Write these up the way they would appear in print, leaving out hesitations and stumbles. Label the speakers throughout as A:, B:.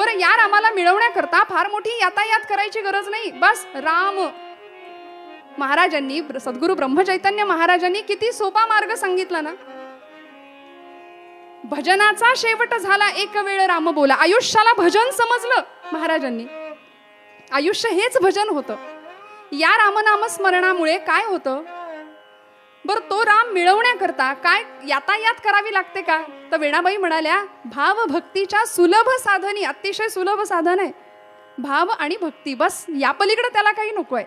A: तर या रामाला मिळवण्याकरता फार मोठी यातायात करायची गरज नाही, बस राम. महाराजांनी, सद्गुरु ब्रह्मचैतन्य महाराजांनी किती सोपा मार्ग सांगितला ना. भजनाचा शेवट झाला एक वेळ राम बोला. आयुष्याला भजन समजलं महाराजांनी. आयुष्य हेच भजन होतं. या रामनाम स्मरणामुळे काय होतं बर, तो राम मिळवण्याकरता काय यातायात करावी लागते का? तर वेणाबाई म्हणाल्या, भाव भक्तीच्या सुलभ साधनी. अतिशय सुलभ साधन आहे भाव आणि भक्ती, बस या पलीकडे त्याला काही नकोय.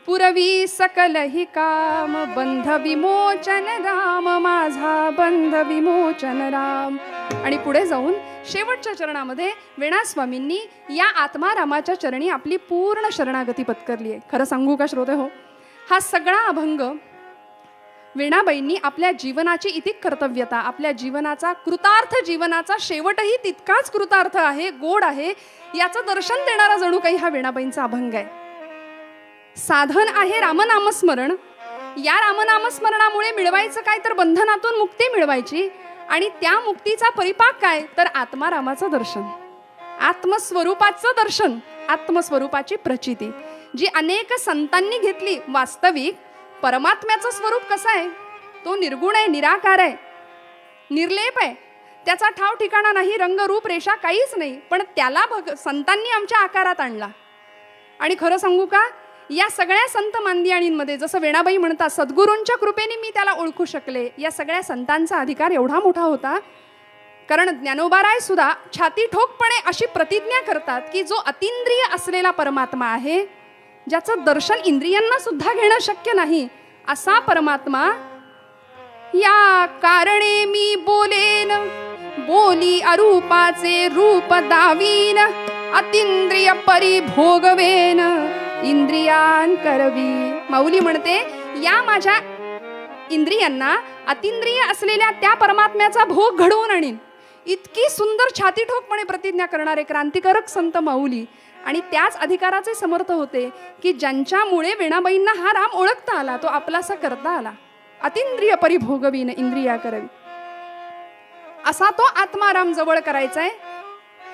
A: पुरवी सकल ही काम, बंध विमोचन राम, माझा बंध विमोचन राम. आणि पुढे जाऊन शेवटच्या चरणामध्ये वेणास्वामींनी या आत्मारामाच्या चरणी आपली पूर्ण शरणागती पत्करली आहे. खरं सांगू का श्रोते हो, हा सगळा अभंग वेणाबाईंनी आपल्या जीवनाची इति कर्तव्यता, आपल्या जीवनाचा कृतार्थ, जीवनाचा शेवटही तितकाच कृतार्थ आहे, गोड आहे, याचं दर्शन देणारा जणू काही हा वेणाबाईंचा अभंग आहे. साधन आहे रामनामस्मरण. या रामनामस्मरणामुळे मिळवायचं काय तर बंधनातून मुक्ती मिळवायची. आणि त्या मुक्तीचा परिपाक काय तर आत्मारामाचं दर्शन, आत्मस्वरूपाचं दर्शन, आत्मस्वरूपाची प्रचिती जी अनेक संतांनी घेतली. वास्तविक परमात्म्याचं स्वरूप कसं आहे? तो निर्गुण आहे, निराकार आहे, निर्लेप आहे. त्याचा ठाव ठिकाणा नाही, रंग रूप रेषा काहीच नाही. पण त्याला संतांनी आमच्या आकारात आणला. आणि खरं सांगू का, या सगळ्या संत मांदियाणींमध्ये जसं वेणाबाई म्हणतात, सद्गुरूंच्या कृपेने मी त्याला ओळखू शकले. या सगळ्या संतांचा अधिकार एवढा मोठा होता, कारण ज्ञानोबाराय सुद्धा छाती ठोकपणे अशी प्रतिज्ञा करतात की जो अतिंद्रिय असलेला परमात्मा आहे, ज्याचं दर्शन इंद्रियांना सुद्धा घेणं शक्य नाही, असा परमात्मा या कारणे मी बोलेन, बोली अरूपाचे रूप दावीन, अतिंद्रिय परिभोगवेन, इंद्रियान करवी. माऊली म्हणते, या माझ्या इंद्रियांना अतिंद्रिय असलेल्या त्या परमात्म्याचा भोग घडवून आणीन. इतकी सुंदर छाती ठोकपणे प्रतिज्ञा करणारे क्रांतिकारक संत माऊली. आणि त्याच अधिकाराचे समर्थ होते की ज्यांच्यामुळे वेणाबाईंना हा राम ओळखता आला, तो आपलासा करता आला. अतिंद्रिय परिभोगवीन, इंद्रिया करवी, असा तो आत्माराम जवळ करायचा आहे.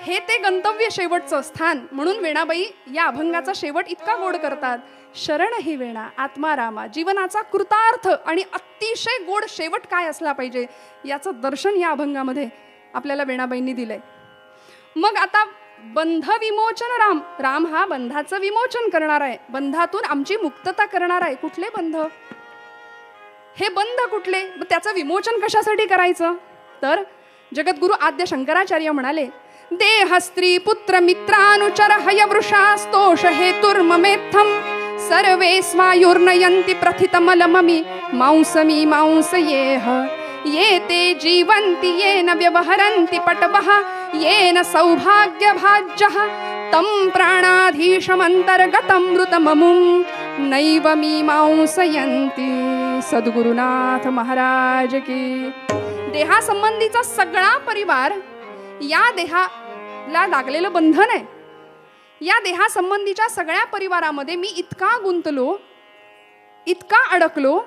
A: हे ते गंतव्य, शेवटचं स्थान. म्हणून वेणाबाई या अभंगाचा शेवट इतका गोड करतात. शरण ही वेणा आत्मारामा, जीवनाचा कृतार्थ आणि अतिशय गोड शेवट काय असला पाहिजे याचं दर्शन या अभंगामध्ये आपल्याला वेणाबाईंनी दिलंय. मग आता बंध विमोचन राम, राम हा बंधाचं विमोचन करणार आहे, बंधातून आमची मुक्तता करणार आहे. कुठले बंध? हे बंध कुठले? त्याचं विमोचन कशासाठी करायचं? तर जगद्गुरु आद्य शंकराचार्य म्हणाले, देह स्त्री पुत्र मित्रानुचर हयवृषास्तोष हेतुर्ममेत्थम सर्वे स्वायुर्नयन्ति प्रथितमलममि मांसमी मांसयेह ये ते जीवन्ति येन व्यवहरन्ति पटवः येन सौभाग्यभाज्यः तं प्राणाधीशमन्तर्गतं मृतममुं नैव मीमांसयन्ति. सद्गुरुनाथ महाराज की. देहासंबंधीचा सगळा परिवार या देहाला लागलेलं बंधन आहे. या देहासंबंधीच्या सगळ्या परिवारामध्ये मी इतका गुंतलो, इतका अडकलो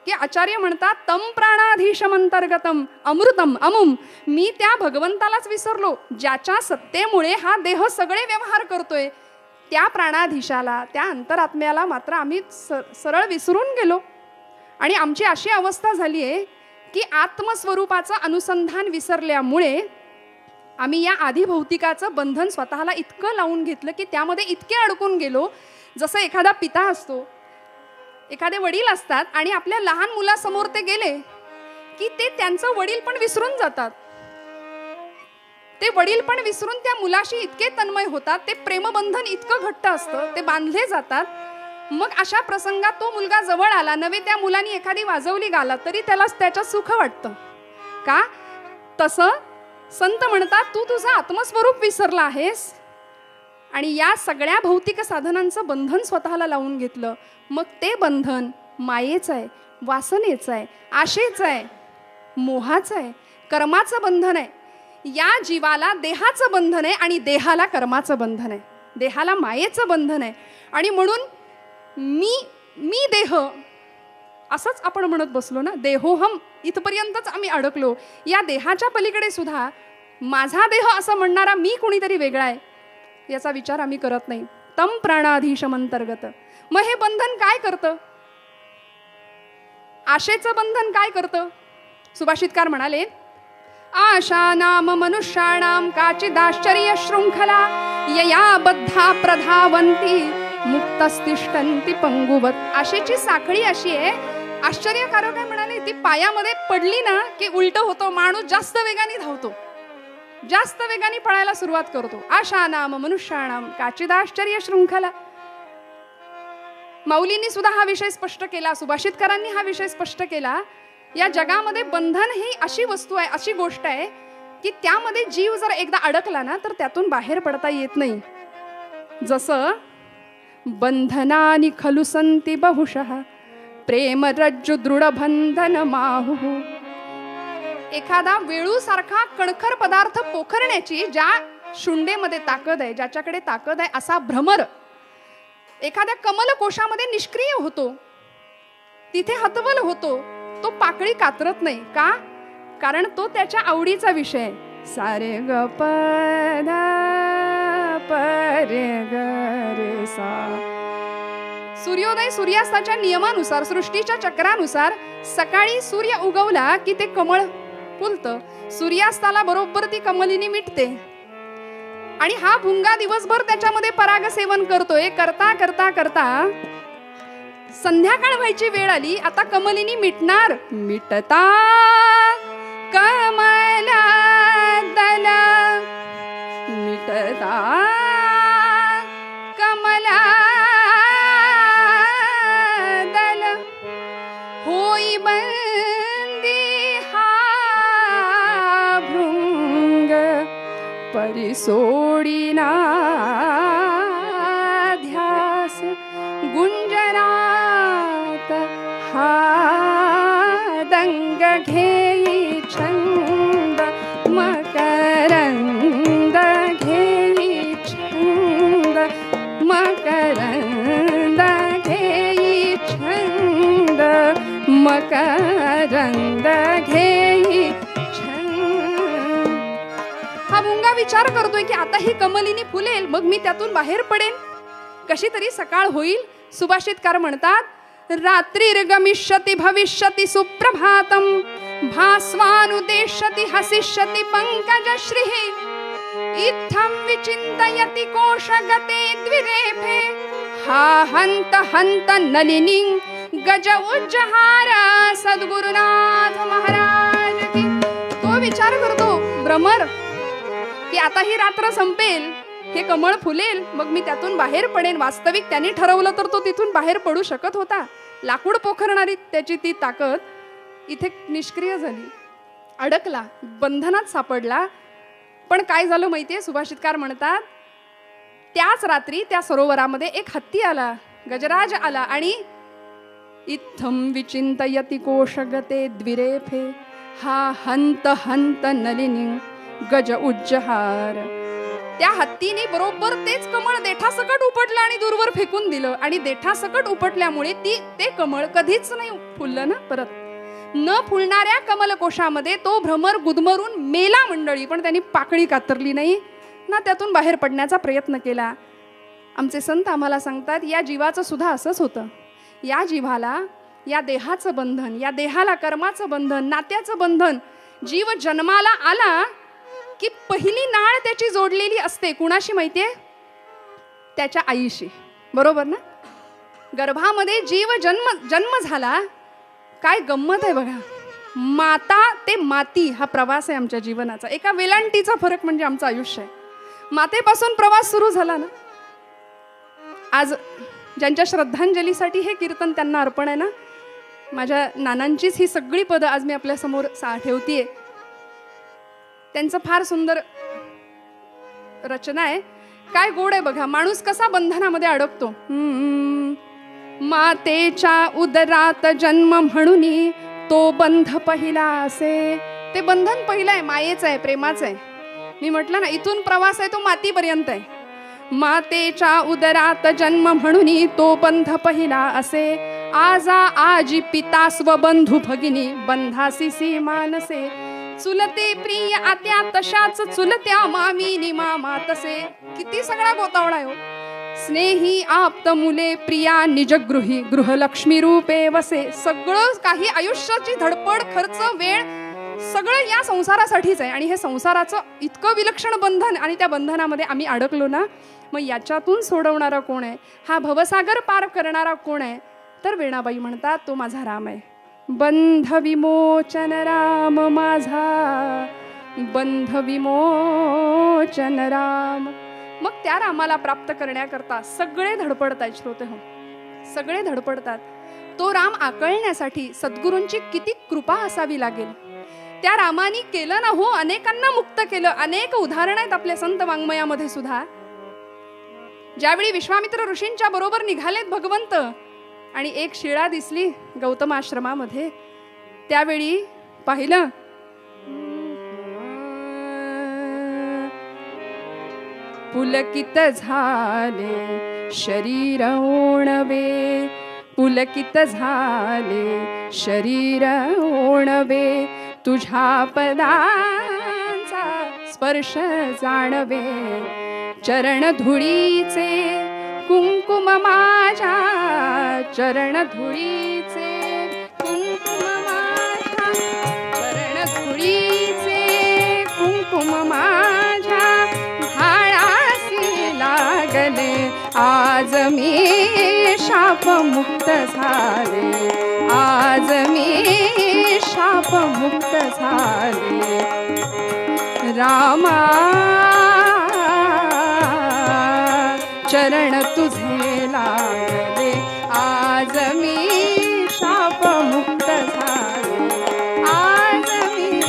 A: की आचार्य म्हणतात, तम प्राणाधीशमंतर्गतम अमृतम अमुम, मी त्या भगवंतालाच विसरलो ज्याच्या सत्तेमुळे हा देह सगळे व्यवहार करतोय. त्या प्राणाधीशाला, त्या अंतरात्म्याला मात्र आम्ही सरळ विसरून गेलो. आणि आमची अशी अवस्था झाली आहे की आत्मस्वरूपाचं अनुसंधान विसरल्यामुळे आम्ही या आधिभौतिकाचं बंधन स्वतःला इतकं लावून घेतलं की त्यामध्ये इतके अडकून गेलो. जसं एखादा पिता असतो, एखादे वडील असतात आणि आपल्या लहान मुलासमोर ते गेले की ते त्यांचं वडील पण विसरून जातात. ते वडील पण विसरून त्या मुलाशी इतके तन्मय होतात, ते प्रेमबंधन इतकं घट्ट असतं, ते बांधले जातात. मग अशा प्रसंगात तो मुलगा जवळ आला, नवे त्या मुलांनी एखादी वाजवली गाला तरी त्याला त्याच्यात सुख वाटतं का? तसं संत म्हणतात, तू तुझं आत्मस्वरूप विसरला आहेस आणि या सगळ्या भौतिक साधनांचं बंधन स्वतःला लावून घेतलं. मग ते बंधन मायेचं आहे, वासनेचं आहे, आशेचं आहे, मोहाचं आहे, कर्माचं बंधन आहे. या जीवाला देहाचं बंधन आहे आणि देहाला कर्माचं बंधन आहे, देहाला मायेचं बंधन आहे. आणि म्हणून मी देह असंच आपण म्हणत बसलो ना, देहोहम, इथपर्यंतच आम्ही अडकलो. या देहाच्या पलीकडे सुद्धा माझा देह असं म्हणणारा मी कुणीतरी वेगळा आहे याचा विचार आम्ही करत नाही. तम प्राणाधीशमंतर्गत. मग हे बंधन काय करतं? आशेचं बंधन काय करतं? सुभाषितकार म्हणाले, आशा नाम मनुष्याणाम काचिदाश्चर्य शृंखला यया बद्धा प्रधावंती मुक्तस्तिष्ठन्ति पंगुवत. आशेची साखळी अशी आहे, आश्चर्यकारक काय म्हणाले, ती पायामध्ये पडली ना की उलट होतो, माणूस जास्त वेगाने धावतो, जास्त वेगाने पळायला सुरुवात करतो. आशा नाम मनुष्याणाम काचिदाश्चर्य शृंखला. माऊलींनी सुद्धा हा विषय स्पष्ट केला, सुभाषितकारांनी हा विषय स्पष्ट केला. या जगामध्ये बंधन ही अशी वस्तू आहे, अशी गोष्ट आहे की त्यामध्ये जीव जर एकदा अडकला ना तर त्यातून बाहेर पडता येत नाही. जसं बंधनानि खलु संति बहुशः प्रेम रज्जु दृढ बंधन माहु. एखादा वेळूसारखा कणखर पदार्थ पोखरण्याची ज्या शुंडेमध्ये ताकद आहे, ज्याच्याकडे ताकद आहे, असा भ्रमर एखाद्या कमल कोशामध्ये निष्क्रिय होतो, तिथे हतबल होतो, तो पाकळी कातरत नाही. का? कारण तो त्याच्या आवडीचा विषय आहे. सारे ग प ध प रे ग रे सा. सूर्योदय सूर्यास्ताच्या नियमानुसार, सृष्टीच्या चक्रानुसार सकाळी सूर्य उगवला की ते कमळ फुलतं, सूर्यास्ताला बरोबर ती कमलिनी मिटते आणि हा भुंगा दिवसभर त्याच्यामध्ये पराग सेवन करतोय. करता करता करता संध्याकाळ व्हायची वेळ आली. आता कमलिनी मिटणार. मिटता कमला दल, मिटता कमला दल, होई बंदी हा भृंग परिसोडिना ध्यास गुंजनात हा दंग घेई छंद मकरंद घेई छंद मकरंद घेई छंद मकरंद घेई छंद. हा भुंगा विचार करतोय की आता ही कमलिनी फुलेल, मग मी त्यातून बाहेर पडेन, कशी तरी सकाळ होईल. सुभाषितकार म्हणतात, रात्रिर्गमिष्यति भविष्यति सुप्रभातम भास्वानुदेशति हसिष्यति पंकजश्रीः इत्थं विचिन्तयति कोशगते द्विरेफे हा हंत हंत नलिनी गज उज्जहार. सद्गुरुनाथ महाराज की. तो विचार करतो भ्रमर की आता ही रात्र संपेल, हे कमळ फुलेल, मग मी त्यातून बाहेर पडेन. वास्तविक त्यांनी ठरवलं तर तो तिथून बाहेर पडू शकत होता. लाकूड पोखरणारी त्याची ती ताकद इथे निष्क्रिय झाली, अडकला, बंधनात सापडला. पण काय झालं माहितीये? सुभाषितकार म्हणतात, त्याच रात्री त्या सरोवरामध्ये एक हत्ती आला, गजराज आला आणि इत्थं विचिंतयति कोशगते द्विरेफे हा हंत हंत नलिनी गज उज्जहार. त्या हत्तीने बरोबर तेच कमळ देठासकट उपटलं आणि दूरवर फेकून दिलं. आणि देठासकट उपटल्यामुळे ते कमळ कधीच नाही फुललं ना परत. न फुलणाऱ्या कमलकोशामध्ये तो भ्रमर गुदमरून मेला मंडळी. पण त्यांनी पाकळी कातरली नाही ना, त्यातून बाहेर पडण्याचा प्रयत्न केला. आमचे संत आम्हाला सांगतात, या जीवाचं सुद्धा असंच होतं. या जीवाला, या देहाचं बंधन, या देहाला कर्माचं बंधन, नात्याचं बंधन. जीव जन्माला आला की पहिली नाळ त्याची जोडलेली असते कुणाशी माहितीये? त्याच्या आईशी. बरोबर ना? गर्भामध्ये जीव जन्म झाला. काय गंमत आहे बघा. माता ते माती हा प्रवास आहे आमच्या जीवनाचा. एका वेलांटीचा फरक म्हणजे आमचं आयुष्य आहे. मातेपासून प्रवास सुरू झाला ना. आज ज्यांच्या श्रद्धांजलीसाठी हे कीर्तन त्यांना अर्पण आहे ना, माझ्या नानांचीच ही सगळी पदं आज मी आपल्या समोर ठेवतीये. त्यांचं फार सुंदर रचना आहे. काय गोड आहे बघा. माणूस कसा बंधनामध्ये अडकतो. मातेच्या उदरात जन्म म्हणून तो बंध पहिला असे. ते बंधन पहिलं आहे, मायेचं आहे, प्रेमाचं आहे. मी म्हटलं ना, इथून प्रवास आहे तो मातीपर्यंत आहे. मातेच्या उदरात जन्म म्हणून तो बंध पहिला असे. आजा आजी पिता स्वबंधू भगिनी बंधासी सी मानसे. चुलते प्रिय आत्या तशाच चुलत्या मामी मामा तसे. किती सगळा गोतावळा आहे हो. स्नेही आप्त मुले प्रिया निजगृही गृहलक्ष्मी रूपे वसे. सगळं काही आयुष्याची धडपड खर्च वेळ सगळं या संसारासाठीच आहे. आणि हे संसाराचं इतकं विलक्षण बंधन आणि त्या बंधनामध्ये आम्ही अडकलो ना. मग याच्यातून सोडवणारा कोण आहे, हा भवसागर पार करणारा कोण आहे, तर वेणाबाई म्हणतात तो माझा राम आहे. बंध विमोचन राम माझा, बंध विमोचन राम. मग त्या रामाला प्राप्त करण्याकरता सगळे धडपडतात श्रोते हो, सगळे धडपडतात. तो राम आकळण्यासाठी सद्गुरूंची किती कृपा असावी लागेल. त्या रामानी केलं ना हो, अनेकांना मुक्त केलं. अनेक उदाहरण आहेत आपल्या संत वाङ्मयामध्ये सुद्धा. ज्यावेळी विश्वामित्र ऋषींच्या बरोबर निघालेत भगवंत आणि एक शिळा दिसली गौतम आश्रमामध्ये, त्यावेळी पाहिलं पुलकित झाले शरीर ओणवे, पुलकित झाले शरीर ओणवे, तुझ्या पदांचा स्पर्श जाणवे, चरण धुळीचे कुंकुम माझ्या, चरण धुळीचे कुंकुम माझ्या, चरण धुळीचे कुंकुम माझ्या, भाळासी लागले आज मी शाप मुक्त झाले, आज मी शाप मुक्त झाले. रामा चरण तुझे लागले आज मी शाप मुक्त झाले, आज मी.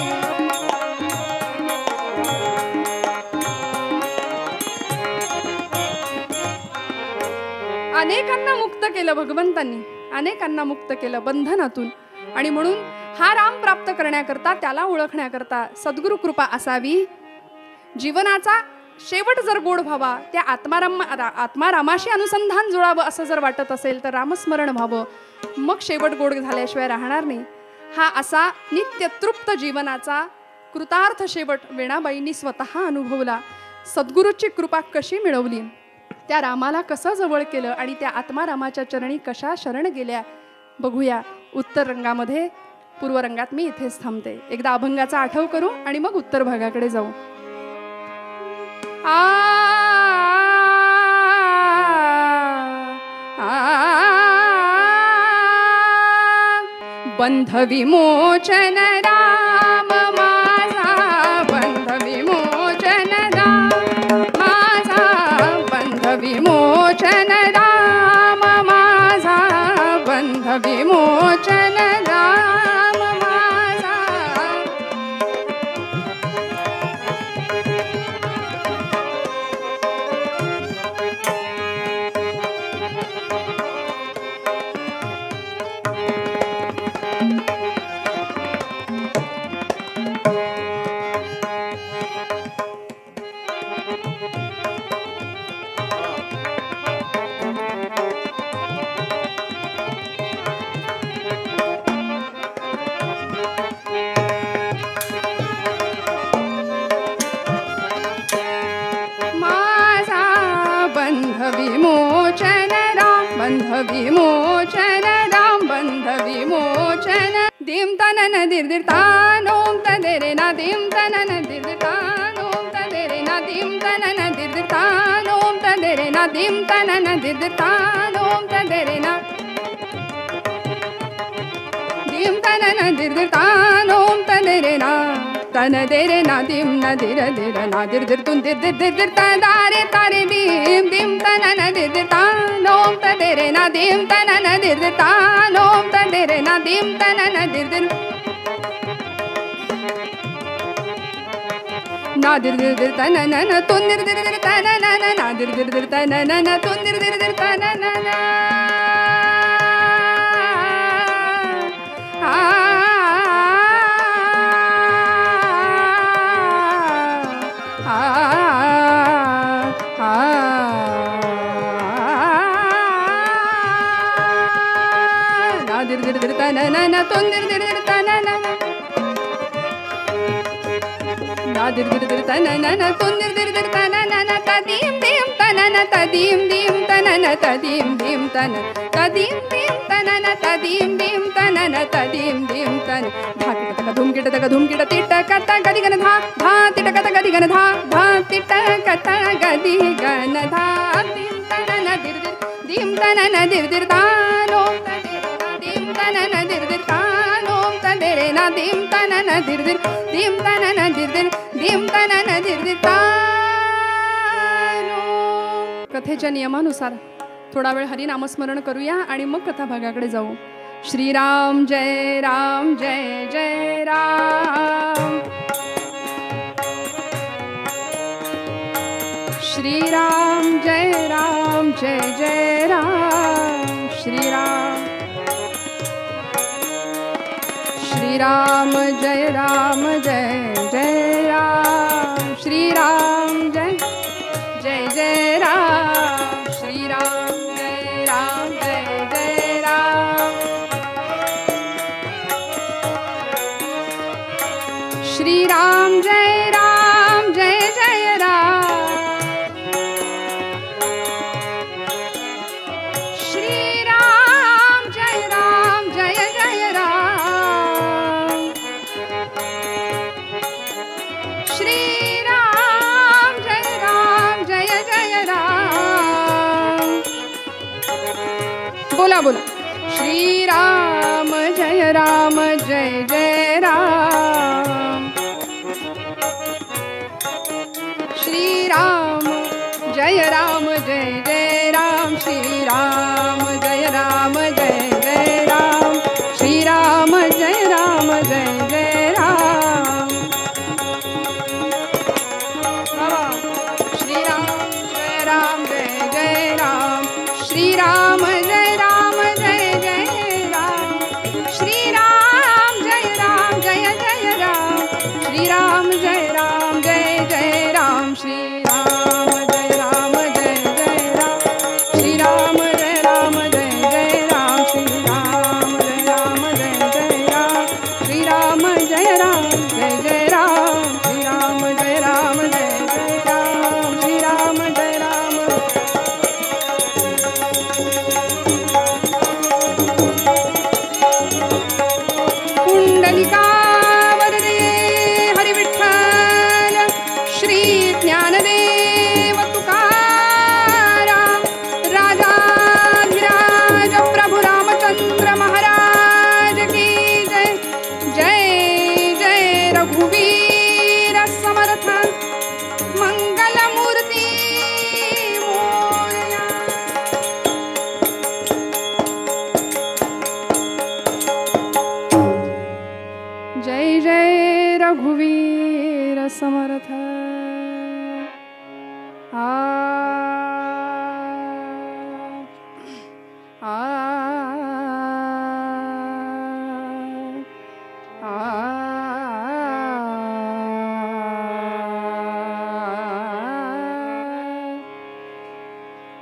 A: अनेकांना मुक्त केलं भगवंतांनी, अनेकांना मुक्त केलं बंधनातून. आणि म्हणून हा राम प्राप्त करण्याकरता, त्याला ओळखण्याकरता सद्गुरु कृपा असावी. जीवनाचा शेवट जर गोड व्हावा, त्या आत्मारामाशी अनुसंधान जुळावं असं जर वाटत असेल तर रामस्मरण व्हावं, मग शेवट गोड झाल्याशिवाय राहणार नाही. हा असा नित्य तृप्त जीवनाचा कृतार्थ शेवट वेणाबाईंनी स्वतः अनुभवला. सद्गुरूची कृपा कशी मिळवली, त्या रामाला कसं जवळ केलं आणि त्या आत्मारामाच्या चरणी कशा शरण गेल्या, बघूया उत्तर रंगामध्ये. पूर्व रंगात मी इथेच थांबते. एकदा अभंगाचा आठव करू आणि मग उत्तर भागाकडे जाऊ. बंध विमोचन राम माझा, बंध विमोचन राम माझा, बंध विमोचन राम माझा, बंध विमोचन राम माझा. विमोचन राम, बंध विमोचन राम, बंध विमोचन. दिम तनन दिर तानोम तदेरे ना, दिम तनन दिर तानोम तदेरे ना, दिम तनन दिर तानोम तदेरे ना, दिम तनन दिर तानोम तदेरे ना, दिम तनन दिर तानोम तदेरे ना, तन देरे ना दिम न दिर दिर ना दिर दिर तुन दिर दिर दिर दिर तारे तारे दिम दिम तनन दिर दिर तानोम तदेरे ना, दिम तनन दिर दिर तानोम तदेरे ना, दिम तनन दिर दिर ना दिर दिर दिर तनन तुन दिर दिर दिर तनन ना दिर दिर दिर तनन तुन दिर दिर दिर तनन. दिर दिर दिर तनन तुन दिर दिर दिर तनन दिर दिर दिर तनन तुंदिर दिर दिर तनन तदीम दीम तनन तदीम दीम तनन तदीम दीम तन तदीम दीम तनन तदीम दीम तनन तदीम दीम तन धा तिटक धूम किट तिट कत गदी गन धा धा तिट कत गदी गन धा धा तिट कत गदी गन धा दीम तनन दिर दिर दीम तनन दिर दिर तानो दीम तनन दिर दिर तानो तदेरे ना दीम तनन दिर दिर दीम तनन दिर दिर दीम तनन दिर दिर तानो. कथेच्या नियमानुसार थोडा वेळ हरिनामस्मरण करूया आणि मग कथा भागाकडे जाऊ. श्रीराम जय जय राम. श्रीराम जय राम. श्रीराम श्रीराम जय राम. श्रीराम जय राम. श्रीराम जय राम. श्रीराम जय राम जय राम. श्रीराम जय राम जय राम. श्रीराम जय राम जय राम. बोला बोला. श्रीराम जय राम जय राम. श्रीराम जय राम श्रीराम जय राम श्रीराम जय राम बाबा. श्रीराम जय राम श्रीराम जय राम श्रीराम जय राम श्रीराम जय राम श्रीराम जय राम श्रीराम जय राम श्रीराम जय राम श्रीराम जय राम श्रीराम जय राम श्रीराम जय राम. पुंडलिका वरदे हरि विठ्ठल श्री ज्ञानदेव तुकाराम राजाधिराज प्रभु रामचंद्र महाराज की जय. जय जय रघुवीर समर्थ मंगलमूर्ती मोरया. जय जय रघुवीर समर्थ.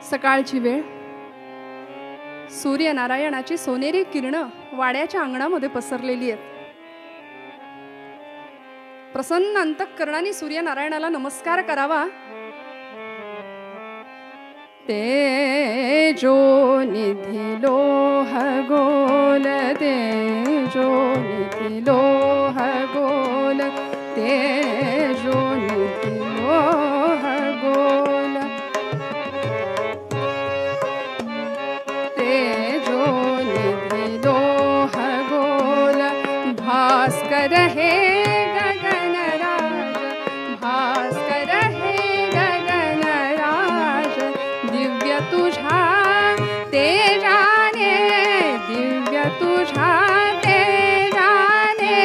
A: सकाळची वेळ. सूर्यनारायणाची सोनेरी किरणं वाड्याच्या अंगणामध्ये पसरलेली आहेत. प्रसन्न अंतःकरणाने सूर्यनारायणाला नमस्कार करावा. तेजो निधी लोह गोल तेजो निधी लोह गोल तेजो निधी लोह गोल तेजो निधी लोह गोल भास्कर हे गगनराज भास्कर हे गगनराज दिव्य तुझा तेजाने दिव्य तुझा तेजाने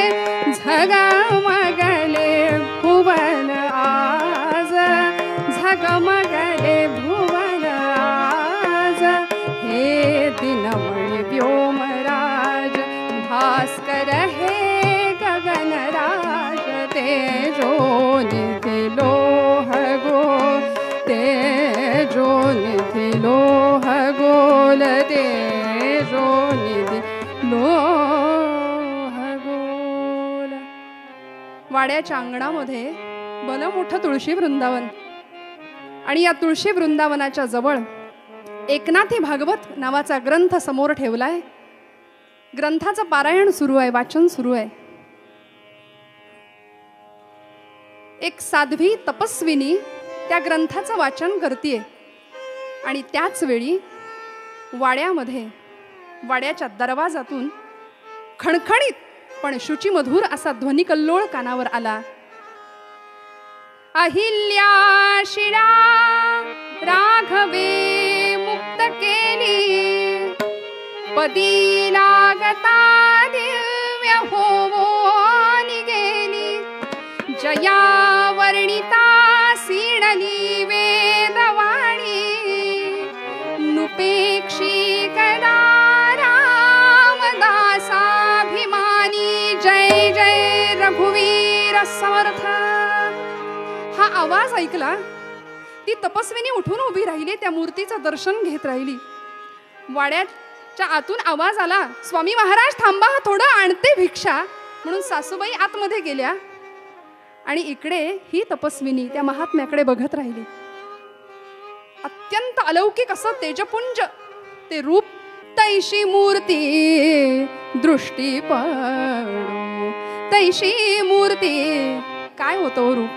A: झगमगले भुवन आज झगमगले भुवन आज हे दिनमणि व्योमराज भास्कर हे गगनराज तेजो निधी लोह गोल तेजो निधी लोह गोल तेजो निधी लोह गोल. वाड्याच्या अंगणामध्ये भलं मोठं तुळशी वृंदावन, आणि या तुळशी वृंदावनाच्या जवळ एकनाथी भागवत नावाचा ग्रंथ समोर ठेवलाय. ग्रंथाचं पारायण सुरू आहे, वाचन सुरू आहे. एक साध्वी तपस्विनी त्या ग्रंथाचं वाचन करतीये, आणि त्याच वेळी वाड्यामध्ये, वाड्याच्या दरवाजातून खणखणीत पण शुचिमधुर असा ध्वनिकल्लोळ कानावर आला. अहिल्या शिळा राघवे मुक्त केली, पदी लागता दिव्य होवोनी गेली. जया वर्णिता सीणली वेदवाणी, नुपेक्षी कदा रामदासाभिमानी. जय जय रघुवीर समर्थ. हा आवाज ऐकला, ती तपस्विनी उठून उभी राहिली, त्या मूर्तीचं दर्शन घेत राहिली. वाड्याच्या आतून आवाज आला, स्वामी महाराज थांबा, थोडं आणते भिक्षा. म्हणून सासूबाई आतमध्ये गेल्या, आणि इकडे ही तपस्विनी त्या महात्म्याकडे बघत राहिली. अत्यंत अलौकिक असं तेजपुंज ते रूप. तैशी मूर्ती दृष्टी पडो, तैशी मूर्ती. काय होतं रूप?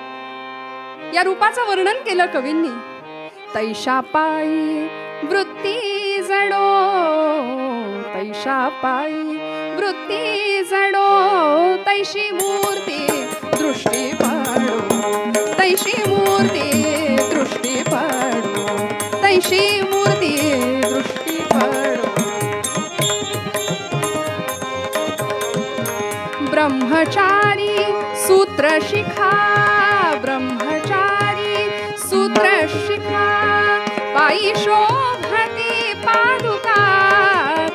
A: या रूपाचं वर्णन केलं कवींनी. तैशा पायी वृत्ती जडो, तैशा पायी वृत्ती जडो, तैशी मूर्ती दृष्टी पडो, तैशी मूर्ती दृष्टी पडो, तैशी मूर्ती दृष्टी पडो. ब्रह्मचारी सूत्र शिखा, ब्रह्मचारी सूत्र शिखा, पायी शोभती पादुका,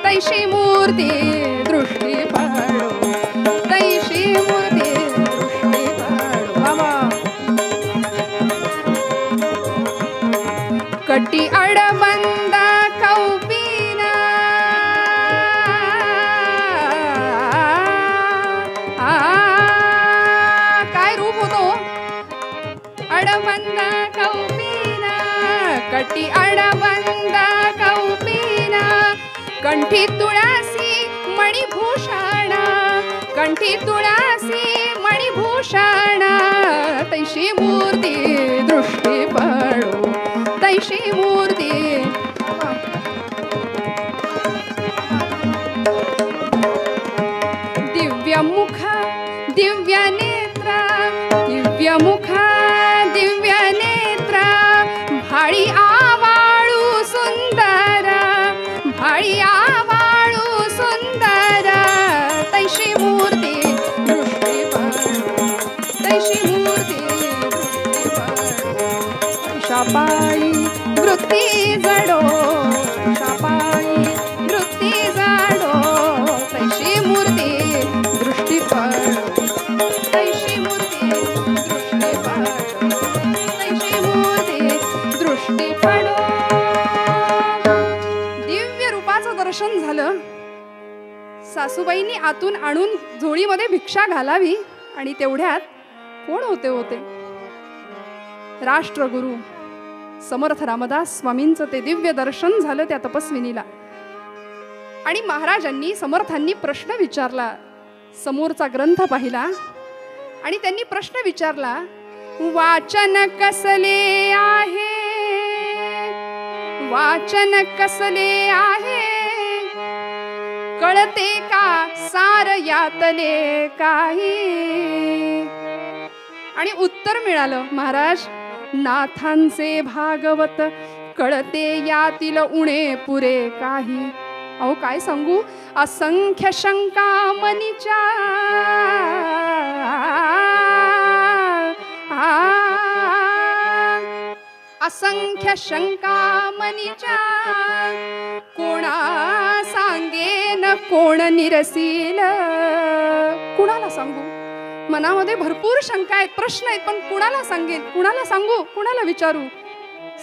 A: तैशी मूर्ती दृष्टी पडो, तैशी मूर्ती दृष्टी पडो. बाबा कटी अडबंद कौपीना, काय रूप होतो? अडबंद कौपीना, कटी अडबंद कौपीना, कंठी तुळसी मणिभूषण, कंठी तुळसी मणिभूषण, तैशी मूर्ती दृष्टी पडो, तैशी मूर्ती. दिव्यमुख दिव्य नेत्र, दिव्यमुख दिव्य नेत्र, भाळी आवाळू सुंदर, भाळी आवाळू सुंदर, तैशी मूर्ती दृष्टी पडो, तैशी मूर्ती दृष्टी पडो. तैशा पायी वृत्ती जडो, तैशा पायी वृत्ती जडो, तैशी मूर्ती दृष्टी पडो, तैशी मूर्ती दृष्टी पडो, तैशी मूर्ती दृष्टी पडो. दिव्य रूपाचं दर्शन झालं. सासूबाईंनी आतून आणून झोळीमध्ये भिक्षा घालावी, आणि तेवढ्यात कोण होते? राष्ट्रगुरु समर्थ रामदास स्वामींचं ते दिव्य दर्शन झालं त्या तपस्विनीला. आणि महाराजांनी, समर्थांनी प्रश्न विचारला. समोरचा ग्रंथ पाहिला आणि त्यांनी प्रश्न विचारला, वाचन कसले आहे, वाचन कसले आहे, कळते का सार यातले काही. आणि उत्तर मिळालं, महाराज नाथांचे भागवत कळते यातील उणे पुरे काही. अहो काय सांगू, असंख्य शंका मनीच्या, असंख्य शंका मनीच्या, कोणा सांगेन कोण निरसील. कुणाला सांगू, मनामध्ये भरपूर शंका आहेत, प्रश्न आहेत, पण कुणाला सांगेन, कुणाला सांगू, कुणाला विचारू.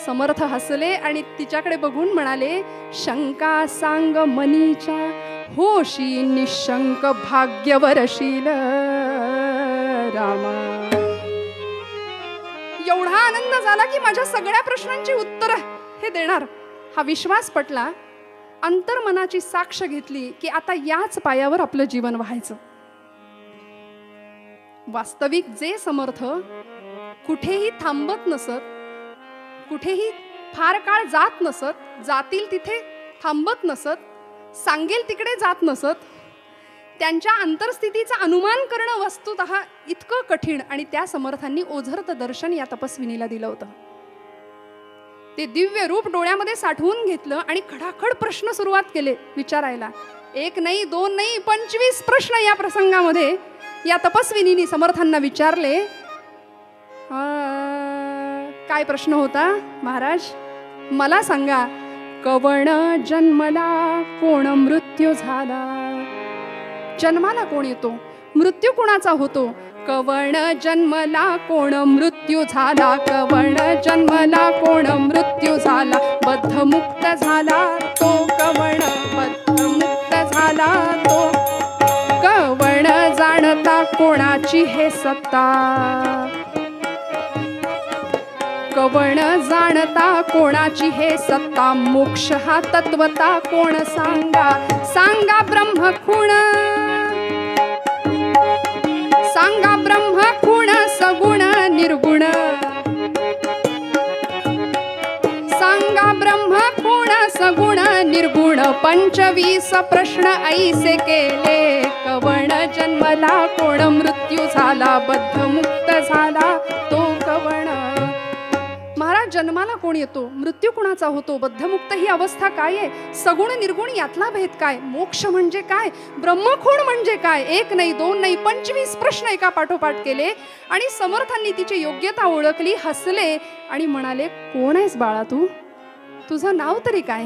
A: समर्थ हसले आणि तिच्याकडे बघून म्हणाले, शंका सांग मनीच्या, होशी निशंक भाग्यवरशील. रामा एवढा आनंद झाला की माझ्या सगळ्या प्रश्नांची उत्तर हे देणार हा विश्वास पटला. अंतर्मनाची साक्ष घेतली की आता याच पायावर आपलं जीवन व्हायचं. वास्तविक जे समर्थ कुठेही थांबत नसत, कुठेही फार काळ जात नसत, जातील तिथे थांबत नसत, सांगेल तिकडे जात नसत, त्यांच्या अंतरस्थितीचा अनुमान करणं वस्तुतः इतकं कठीण आणि त्या समर्थांनी ओझरत दर्शन या तपस्विनीला दिलं होतं. ते दिव्य रूप डोळ्यामध्ये साठवून घेतलं आणि खडाखड प्रश्न सुरुवात केले विचारायला. एक नाही, दोन नाही, 25 प्रश्न या प्रसंगामध्ये या तपस्विनीने समर्थांना विचारले. काय प्रश्न होता महाराज? मला सांगा, कवण जन्मला कोण मृत्यू झाला? जन्माला कोण येतो, मृत्यू कोणाचा होतो? कवण जन्मला कोण मृत्यू झाला? कवण जन्मला कोण मृत्यू झाला? बद्धमुक्त झाला तो कवण, बद्धमुक्त झाला तो कवण. जाणता कोणाची हे सत्ता? कवण जाणता कोणाची हे सत्ता? मोक्ष हा तत्वता कोण सांगा? सांगा ब्रह्म खूण, सांगा ब्रह्म खूण सगुण निर्गुण. सांगा ब्रह्म खूण सगुण निर्गुण. 25 प्रश्न ऐसे केले. कवण जन्मला कोण मृत्यू झाला? बद्धमुक्त झाला तो कवण. महाराज, जन्माला कोण येतो, मृत्यू कुणाचा होतो, बद्धमुक्त ही अवस्था काय आहे, सगुण निर्गुण यातला भेद काय, मोक्ष म्हणजे काय, ब्रह्मखूण म्हणजे काय? एक नाही, दोन नाही, 25 प्रश्न एका पाठोपाठ केले. आणि समर्थांनी तिची योग्यता ओळखली, हसले आणि म्हणाले, कोण आहेस बाळा तू? तुझं नाव तरी काय?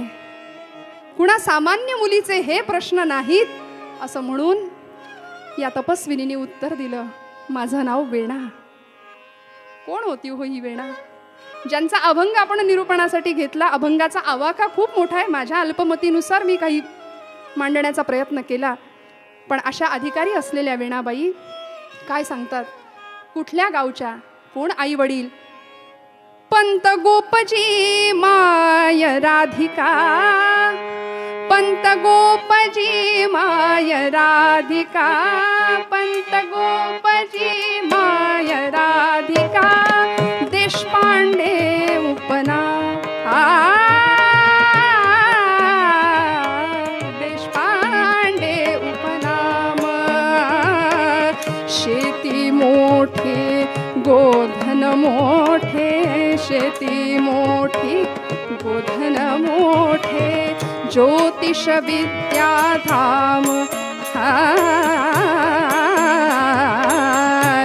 A: कुणा सामान्य मुलीचे हे प्रश्न नाहीत. असं म्हणून या तपस्विनीने उत्तर दिलं, माझं नाव वेणा. कोण होती हो ही वेणा? ज्यांचा अभंग आपण निरूपणासाठी घेतला. अभंगाचा आवाका खूप मोठा आहे, माझ्या अल्पमतीनुसार मी काही मांडण्याचा प्रयत्न केला. पण अशा अधिकारी असलेल्या वेणाबाई काय सांगतात, कुठल्या गावच्या, कोण आई वडील? पंत गोपजी माय राधिका, पंत गोपजी माय राधिका, पंत गोपजी माय राधिका. देशपांडे उपना, देशपांडे उपनाम. शेती मोठी गोधन मोठे, शेती मोठी गोधन मोठे. ज्योतिष विद्याधाम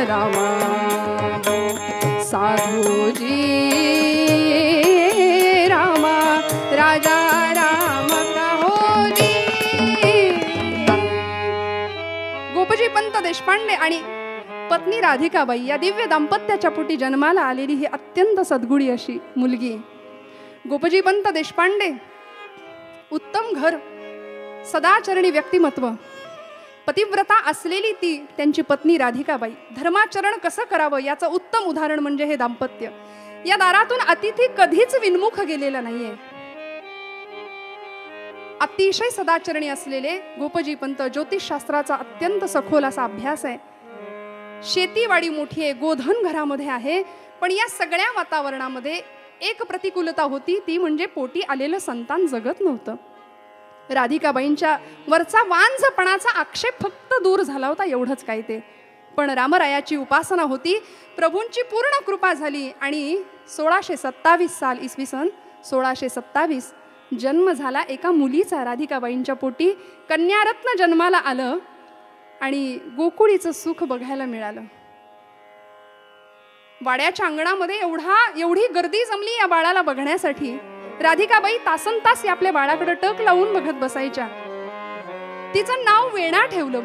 A: रामा. साधूजी रामा, राजा राम कहोजी. गोपजी पंत देशपांडे आणि पत्नी राधिकाबाई या दिव्य दाम्पत्याच्या पोटी जन्माला आलेली ही अत्यंत सद्गुणी अशी मुलगी. गोपजी पंत देशपांडे, उत्तम घर, सदाचरणी व्यक्तिमत्व, पतिव्रता असलेली ती त्यांची पत्नी राधिकाबाई. धर्माचरण कसं करावं याचं उत्तम उदाहरण म्हणजे हे दाम्पत्य. या दारातून अतिथी कधीच विन्मुख गेलेला नाहीये. अतिशय सदाचरणी असलेले गोपजी पंत, ज्योतिषशास्त्राचा अत्यंत सखोल असा अभ्यास आहे. शेतीवाडी मोठी आहे, गोधन घरामध्ये आहे. पण या सगळ्या वातावरणामध्ये एक प्रतिकूलता होती, ती म्हणजे पोटी आलेलं संतान जगत नव्हतं. राधिकाबाईंच्या वरचा वांझपणाचा आक्षेप फक्त दूर झाला होता, एवढंच काय ते. पण रामरायाची उपासना होती, प्रभूंची पूर्ण कृपा झाली आणि 1627 साल इसवी सन 1627 जन्म झाला एका मुलीचा. राधिकाबाईंच्या पोटी कन्यारत्न जन्माला आलं आणि गोकुळीचं सुख बघायला मिळालं. वाड्याच्या अंगणामध्ये एवढी गर्दी जमली या बाळाला बघण्यासाठी. राधिकाबाई तासन तास आपल्या बाळाकडे टक लावून बघत बसायच्या. तिचं नाव वेणा ठेवलं.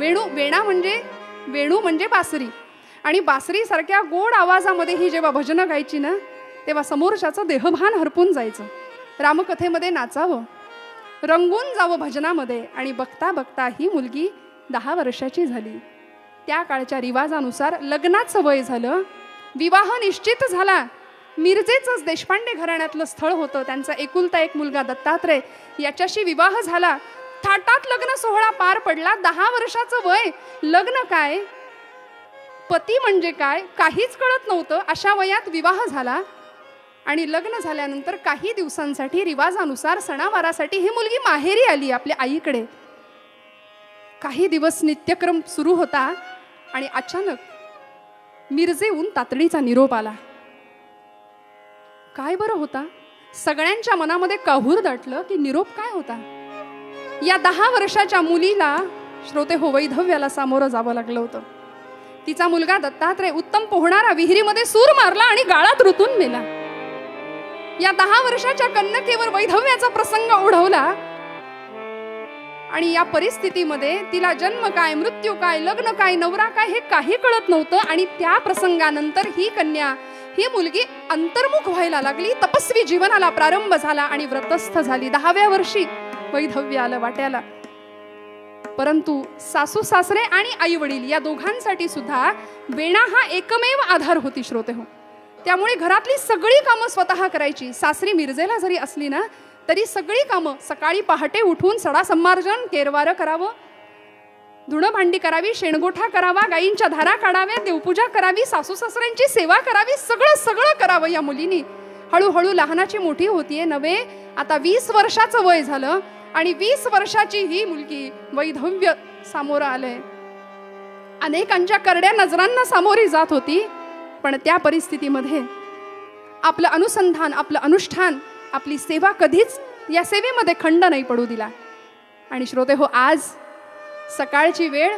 A: वेणू म्हणजे बासरी. आणि बासरी सारख्या गोड आवाजामध्ये ही जेव्हा भजनं गायची ना, तेव्हा समोरच्याचं देहभान हरपून जायचं. रामकथेमध्ये नाचावं, रंगून जावं भजनामध्ये. आणि बघता बघता ही मुलगी 10 वर्षाची झाली. त्या काळच्या रिवाजानुसार लग्नाचं वय झालं, विवाह निश्चित झाला. मिरजेचंच देशपांडे घराण्यातलं स्थळ होतं. त्यांचा एकुलता एक मुलगा दत्तात्रय, याच्याशी विवाह झाला. थाटात लग्न सोहळा पार पडला. 10 वर्षाचं वय, लग्न काय, पती म्हणजे काय, काहीच कळत नव्हतं. अशा वयात विवाह झाला आणि लग्न झाल्यानंतर काही दिवसांसाठी रिवाजानुसार सणावारासाठी ही मुलगी माहेरी आली आपल्या आईकडे. काही दिवस नित्यक्रम सुरू होता आणि अचानक मिरजेहून तातडीचा निरोप आला. काय बरं होता? सगळ्यांच्या मनामध्ये काहूर दाटलं की निरोप काय होता. या 10 वर्षाच्या मुलीला श्रोते हो वैधव्याला सामोरं जावं लागलं होतं. तिचा मुलगा दत्तात्रय उत्तम पोहणारा विहिरीमध्ये सूर मारला आणि गाळात रुतून मेला. या 10 वर्षाच्या कन्यकेवर वैधव्याचा प्रसंग ओढवला आणि या परिस्थितीमध्ये तिला जन्म काय, मृत्यू काय, लग्न काय, नवरा काय हे काही कळत नव्हतं. आणि त्या प्रसंगानंतर ही कन्या, ही मुलगी अंतर्मुख व्हायला लागली. तपस्वी जीवनाला प्रारंभ झाला आणि व्रतस्थ झाली. 10व्या वर्षी वैधव्य आलं वाट्याला. परंतु सासू सासरे आणि आई वडील या दोघांसाठी सुद्धा वेणा हा एकमेव आधार होती श्रोते हो. त्यामुळे घरातली सगळी कामं स्वतः करायची. सासरी मिरजेला जरी असली ना तरी सगळी कामं, सकाळी पहाटे उठून सडा संमार्जन, केरवारं करावं, धुणं भांडी करावी, शेणगोठा करावा, गायींच्या धारा काढाव्या, देवपूजा करावी, सासू सासऱ्यांची सेवा करावी, सगळं सगळं करावं या मुलीनी. हळूहळू लहानाची मोठी होतीये नव्हे. आता 20 वर्षाचं वय झालं आणि 20 वर्षाची ही मुलगी वैधव्य सामोरं आलंय. अनेकांच्या करड्या नजरांना सामोरी जात होती. पण त्या परिस्थितीमध्ये आपलं अनुसंधान, आपलं अनुष्ठान, आपली सेवा कधीच या सेवेमध्ये खंड नाही पडू दिला. आणि श्रोते हो, आज सकाळची वेळ,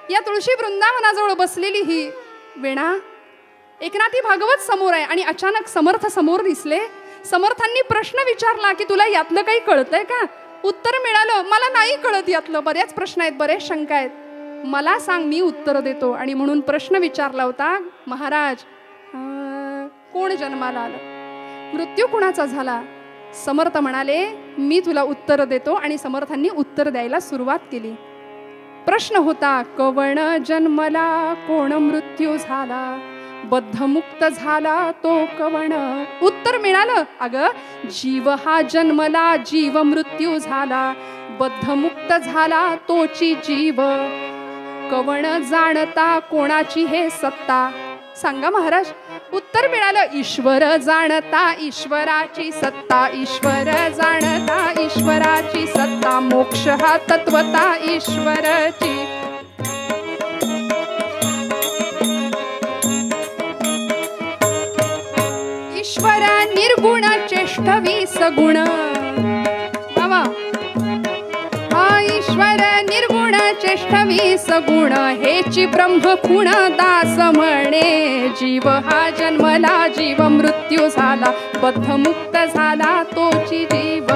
A: या तुळशी वृंदावनाजवळ बसलेली ही वेणा, एकनाथी भागवत समोर आहे आणि अचानक समर्थ समोर दिसले. समर्थांनी प्रश्न विचारला की तुला यातलं काही कळतंय का? उत्तर मिळालं, मला नाही कळत यातलं. बऱ्याच प्रश्न आहेत, बरेच शंका आहेत, मला सांग, मी उत्तर देतो. आणि म्हणून प्रश्न विचारला होता, महाराज कोण जन्माला आलं, मृत्यू कुणाचा झाला? समर्थ म्हणाले, मी तुला उत्तर देतो. आणि समर्थांनी उत्तर द्यायला सुरुवात केली. प्रश्न होता, कवण जन्मला, कोण मृत्यू झाला, बद्धमुक्त झाला तो कवण? उत्तर मिळालं, अगं जीव हा जन्मला, जीव मृत्यू झाला, बद्धमुक्त झाला तोची जीव, कवण जाणता कोणाची हे सत्ता? सांगा महाराज. उत्तर मिळालं, ईश्वर जाणता ईश्वराची सत्ता, ईश्वर जाणता ईश्वराची सत्ता, मोक्ष हा तत्वता ईश्वराची. ईश्वर निर्गुण चेष्ट 20 गुण, बाबा हा ईश्वर निर्गुण चेष्ट 20 गुण, हेची ब्रह्म खुण दास म्हणे, जीव हा जन्मला, जीव मृत्यू झाला, बद्धमुक्त झाला तोची जीव.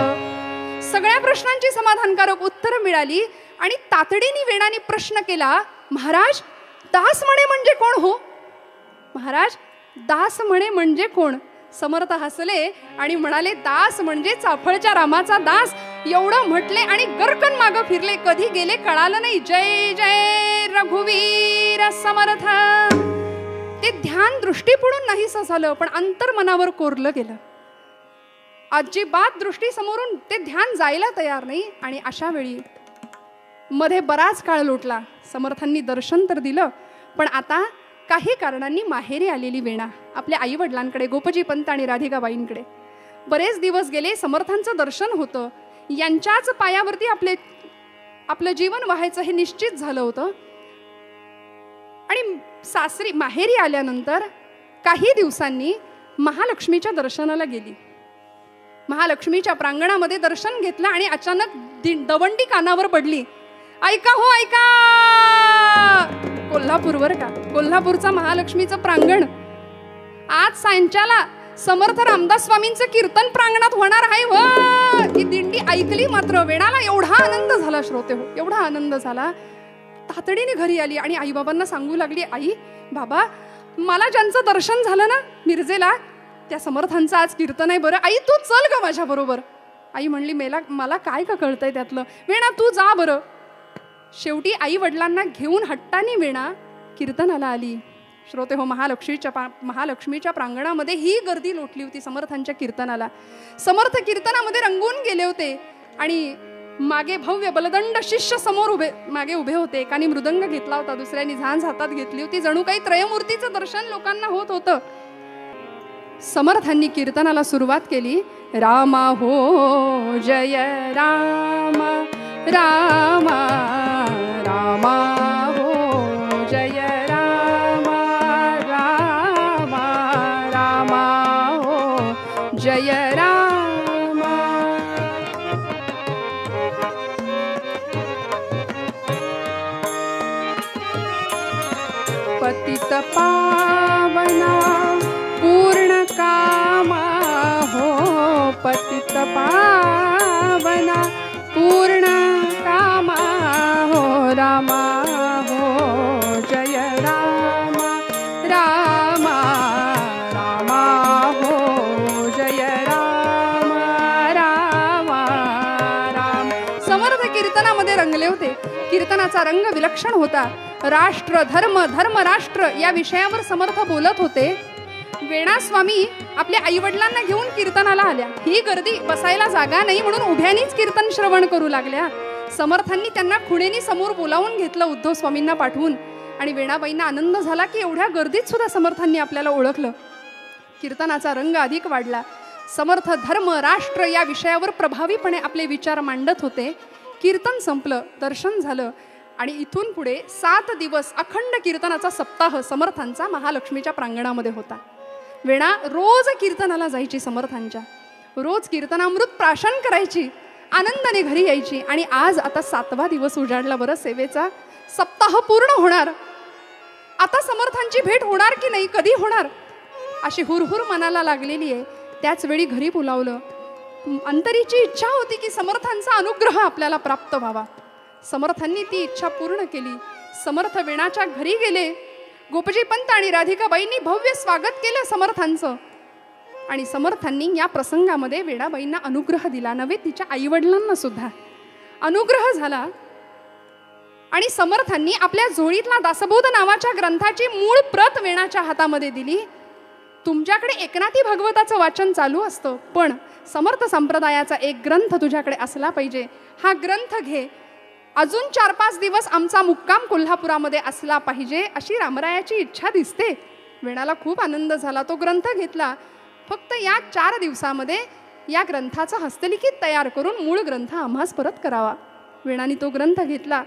A: सगळ्या प्रश्नांची समाधानकारक उत्तर मिळाली आणि तातडीने वेणाने प्रश्न केला, महाराज दास म्हणे म्हणजे कोण हो? महाराज दास म्हणे म्हणजे कोण? समर्थ हसले आणि म्हणाले, दास म्हणजे चाफळच्या रामाचा दास. एवढं म्हटले आणि गरकन मागं फिरले, कधी गेले कळालं नाही. जय जय रघुवीर समर्थ. ते ध्यान दृष्टी पडून नाहीसं झालं, पण अंतर्मनावर कोरलं गेलं. अजिबात दृष्टी समोरून ते ध्यान जायला तयार नाही. आणि अशा वेळी मध्ये बराच काळ लोटला. समर्थांनी दर्शन तर दिलं, पण आता काही कारणांनी माहेरी आलेली वेणा आपल्या आई वडिलांकडे, गोपजी पंत आणि राधिकाबाईंकडे बरेच दिवस गेले. समर्थांचं दर्शन होतं, यांच्याच पायावरती आपलं जीवन व्हायचं हे निश्चित झालं होतं. आणि सासरी माहेरी आल्यानंतर काही दिवसांनी महालक्ष्मीच्या दर्शनाला गेली. महालक्ष्मीच्या प्रांगणामध्ये दर्शन घेतलं आणि अचानक दवंडी कानावर पडली. ऐका हो ऐका, कोल्हापूरवर का, कोल्हापूरचा महालक्ष्मीचं प्रांगण आज सांच्याला समर्थ रामदास स्वामींचं कीर्तन प्रांगणात होणार आहे. ही दिंडी ऐकली मात्र वेणाला एवढा आनंद झाला श्रोते हो, एवढा आनंद झाला. तातडीने घरी आली आणि आईबाबांना सांगू लागली, आई बाबा मला ज्यांचं दर्शन झालं ना मिरजेला, त्या समर्थांचं आज कीर्तन आहे, बरं आई तू चल का माझ्या बरोबर? आई म्हणली, मला काय का कळतंय त्यातलं, वेणा तू जा बरं. शेवटी आई वडिलांना घेऊन हट्टाने वेणा कीर्तनाला आली. श्रोते हो, महालक्ष्मीच्या प्रांगणामध्ये ही गर्दी लोटली होती समर्थांच्या कीर्तनाला. समर्थ कीर्तनामध्ये रंगून गेले होते आणि मागे भव्य बलदंड शिष्य समोर मागे उभे होते. एकाने मृदंग घेतला होता, दुसऱ्याने झांज हातात घेतली होती. जणू काही त्रयमूर्तीचं दर्शन लोकांना होत होतं. समर्थांनी कीर्तनाला सुरुवात केली. रामा हो जय राम रामा रामा हो जय राम रामा रामा हो जय राम. पतित पावना पूर्ण कामा हो पतित पावना पूर्ण कामा हो रामा हो जय रामा रामा रामा हो जय रामा रामा राम. समर्थ कीर्तनामध्ये रंगले होते. कीर्तनाचा रंग विलक्षण होता. राष्ट्र धर्म धर्म राष्ट्र या विषयावर समर्थ बोलत होते. वेणा स्वामी आपल्या आईवडिलांना घेऊन कीर्तनाला आल्या. ही गर्दी बसायला जागा नाही म्हणून उभ्यानीच कीर्तन श्रवण करू लागल्या. समर्थांनी त्यांना खुणेनी समोर बोलावून घेतलं उद्धव स्वामींना पाठवून. आणि वेणाबाईंना आनंद झाला की एवढ्या गर्दीत सुद्धा समर्थांनी आपल्याला ओळखलं. कीर्तनाचा रंग अधिक वाढला. समर्थ धर्म राष्ट्र या विषयावर प्रभावीपणे आपले विचार मांडत होते. कीर्तन संपलं, दर्शन झालं आणि इथून पुढे 7 दिवस अखंड कीर्तनाचा सप्ताह समर्थांचा महालक्ष्मीच्या प्रांगणामध्ये होता. वेणा रोज कीर्तनाला जायची समर्थांच्या. रोज कीर्तनामृत प्राशन करायची, आनंदाने घरी यायची. आणि आज आता 7वा दिवस उजाडला बरं सेवेचा. सप्ताह पूर्ण होणार. आता समर्थांची भेट होणार की नाही, कधी होणार अशी हुरहुर मनाला लागलेली आहे. त्याच वेळी घरी बोलावलं. अंतरीची इच्छा होती की समर्थांचा अनुग्रह आपल्याला प्राप्त व्हावा. समर्थांनी ती इच्छा पूर्ण केली. समर्थ वेणाच्या घरी गेले. गोपजी पंत आणि राधिकाबाईंनी भव्य स्वागत केलं समर्थांचं. आणि समर्थांनी या प्रसंगामध्ये वेणाबाईंना अनुग्रह दिला. नव्हे, तिच्या आईवडिलांना सुद्धा अनुग्रह झाला. आणि समर्थांनी आपल्या झोळीतला दासबोध नावाच्या ग्रंथाची मूळ प्रत वेणाच्या हातामध्ये दिली. तुमच्याकडे एकनाथी भागवताचं वाचन चालू असतं, पण समर्थ संप्रदायाचा एक ग्रंथ तुझ्याकडे असला पाहिजे. हा ग्रंथ घे. अजून 4-5 दिवस आमचा मुक्काम कोल्हापुरामध्ये असला पाहिजे अशी रामरायाची इच्छा दिसते. वेणाला खूप आनंद झाला. तो ग्रंथ घेतला. फक्त या 4 दिवसामध्ये या ग्रंथाचं हस्तलिखित तयार करून मूळ ग्रंथ आम्हास परत करावा. वेणाने तो ग्रंथ घेतला.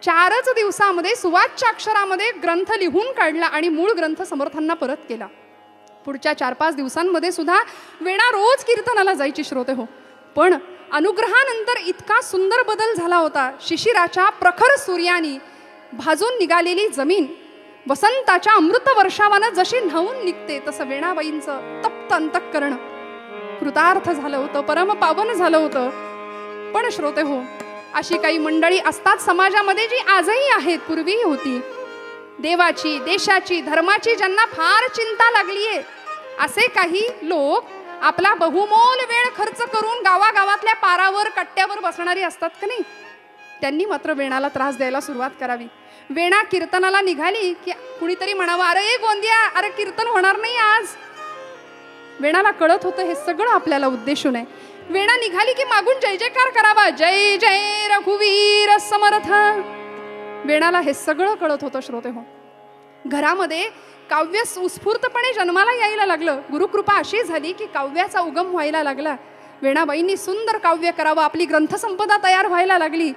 A: 4च दिवसामध्ये सुवाच्य अक्षरामध्ये ग्रंथ लिहून काढला आणि मूळ ग्रंथ समर्थांना परत केला. पुढच्या 4-5 दिवसांमध्ये सुद्धा वेणा रोज कीर्तनाला जायची श्रोते हो. पण अनुग्रहानंतर इतका सुंदर बदल झाला होता. शिशिराच्या प्रखर सूर्यानी भाजून निघालेली जमीन वसंताच्या अमृत वर्षावानं जशी न्हावून निघते तसं वेणाबाईंचं तप्त अंतःकरण कृतार्थ झालं होतं, परमपावन झालं होतं. पण श्रोते हो, अशी काही मंडळी असतात समाजामध्ये जी आजही आहेत, पूर्वीही होती. देवाची, देशाची, धर्माची ज्यांना फार चिंता लागलीये असे काही लोक आपला बहुमोल वेळ खर्च करून गावागावातल्या पारावर कट्ट्यावर बसणारी असतात का नाही, त्यांनी मात्र वेणाला त्रास द्यायला सुरुवात करावी. वेणा कीर्तनाला निघाली की कुणीतरी म्हणावं, अरे गोंदिया, अरे कीर्तन होणार नाही आज. वेणाला कळत होतं हे सगळं आपल्याला उद्देशून आहे. वेणा निघाली की मागून जय जयकार करावा, जय जय रघुवीर समर्थ. वेणाला हे सगळं कळत होतं श्रोते हो. घरामध्ये काव्य उत्स्फूर्तपणे जन्माला यायला लागलं. गुरुकृपा अशी झाली की काव्याचा उगम व्हायला लागला. वेणाबाईंनी सुंदर काव्य करावं, आपली ग्रंथसंपदा तयार व्हायला लागली.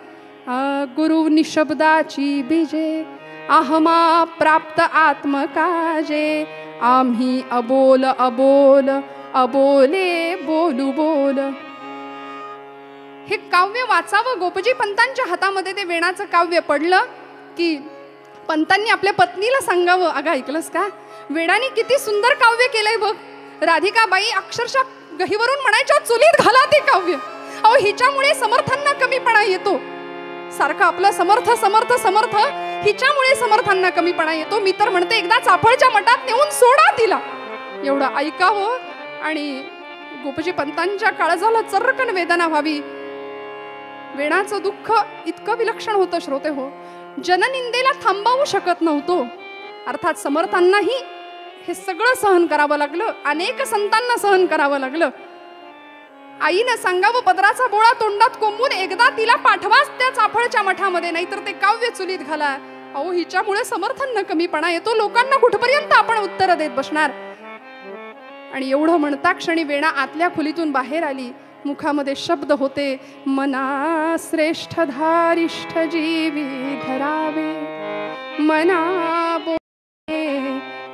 A: गुरु निशब्दाची बीजे अहमा प्राप्त आत्मकाजे, आम्ही अबोल अबोल अबोले बोलू बोल. हे काव्य वाचावं. गोपजी पंतांच्या हातामध्ये ते वेणाचं काव्य पडलं की पंतांनी आपल्या पत्नीला सांगावं, अगं ऐकलंस का, वेणाने किती सुंदर काव्य केलंय बघ. राधिकाबाई अक्षरशः गहीवरून म्हणायच्या, चुलीत घाला ते काव्य. अहो, हिच्यामुळे समर्थांना कमीपणा येतो. सारखं आपलं समर्थ समर्थ समर्थ, हिच्यामुळे समर्थांना कमीपणा येतो. मी तर म्हणते एकदा चाफळच्या मठात नेऊन सोडा तिला. एवढं ऐकावं आणि गोपजी पंतांच्या काळजाला चर्रकन वेदना व्हावी. वेणाचं दुःख इतकं विलक्षण होतं श्रोते हो. जननिंदेला थांबवू शकत नव्हतो. अर्थात समर्थांनाही हे सगळं सहन करावं लागलं, अनेक संतांना सहन करावं लागलं. आईनं सांगावं पदराचा बोळा तोंडात कोंबून, एकदा तिला पाठवाच त्या चाफळच्या मठामध्ये, नाहीतर ते काव्य चुलीत घाला. अहो, हिच्यामुळे समर्थांना कमीपणा येतो, लोकांना कुठपर्यंत आपण उत्तर देत बसणार. आणि एवढं म्हणता क्षणी वेणा आतल्या खोलीतून बाहेर आली. मुखामध्ये शब्द होते, मना श्रेष्ठ धारिष्ठ जीवी धरावे, मना बोले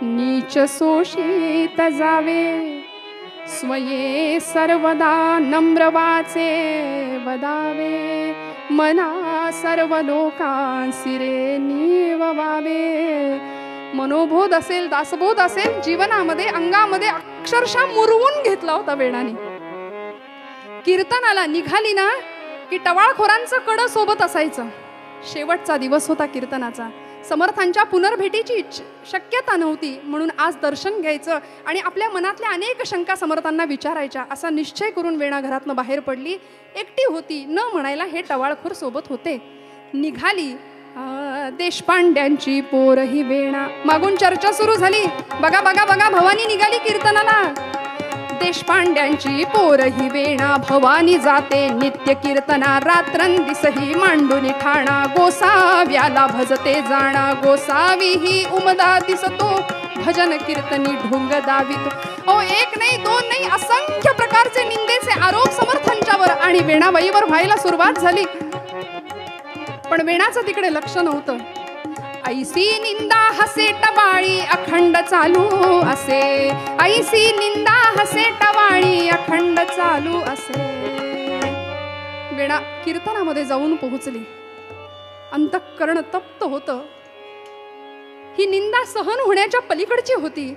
A: नीच शोषित जावे, स्वये सर्वदा नम्र वाचे वदावे, मना सर्व लोकांसी रे निववावे. मनोबोध असेल, दासबोध असेल, जीवनामध्ये अंगामध्ये अक्षरशः मुरवून घेतला होता वेणाने. कीर्तनाला निघाली ना की टवाळखोरांचं कड सोबत असायचं. शेवटचा दिवस होता कीर्तनाचा. समर्थांच्या पुनर्भेटीची शक्यता नव्हती, म्हणून आज दर्शन घ्यायचं आणि आपल्या मनातल्या अनेक शंका समर्थांना विचारायच्या असा निश्चय करून वेणा घरातनं बाहेर पडली. एकटी होती, न म्हणायला हे टवाळखोर सोबत होते. निघाली. देशपांड्यांची पोर ही वेणा. मागून चर्चा सुरू झाली. बघा बघा बघा, भवानी निघाली कीर्तनाला. देशपांड्यांची पोर ही वेणा, भवानी जाते नित्य कीर्तना, रात्रंदिसही मांडून ठाणा, गोसाव्याला भजते जाणा, गोसावी ही उमदा दिसतो, भजन कीर्तनी ढोंग दावितो. ओ, एक नाही, दोन नाही, असंख्य प्रकारचे निंदेचे आरोप समर्थांच्यावर आणि वेणाबाईवर व्हायला सुरुवात झाली. पण वेणाचं तिकडे लक्ष नव्हतं. ऐसी निंदा हसे टवाळी अखंड चालू असे, ऐसी निंदा हसे टवाळी अखंड चालू असे. वेणा कीर्तनामध्ये जाऊन पोहोचली. अंतःकरण तप्त होतं. ही निंदा सहन होण्याच्या पलीकडची होती.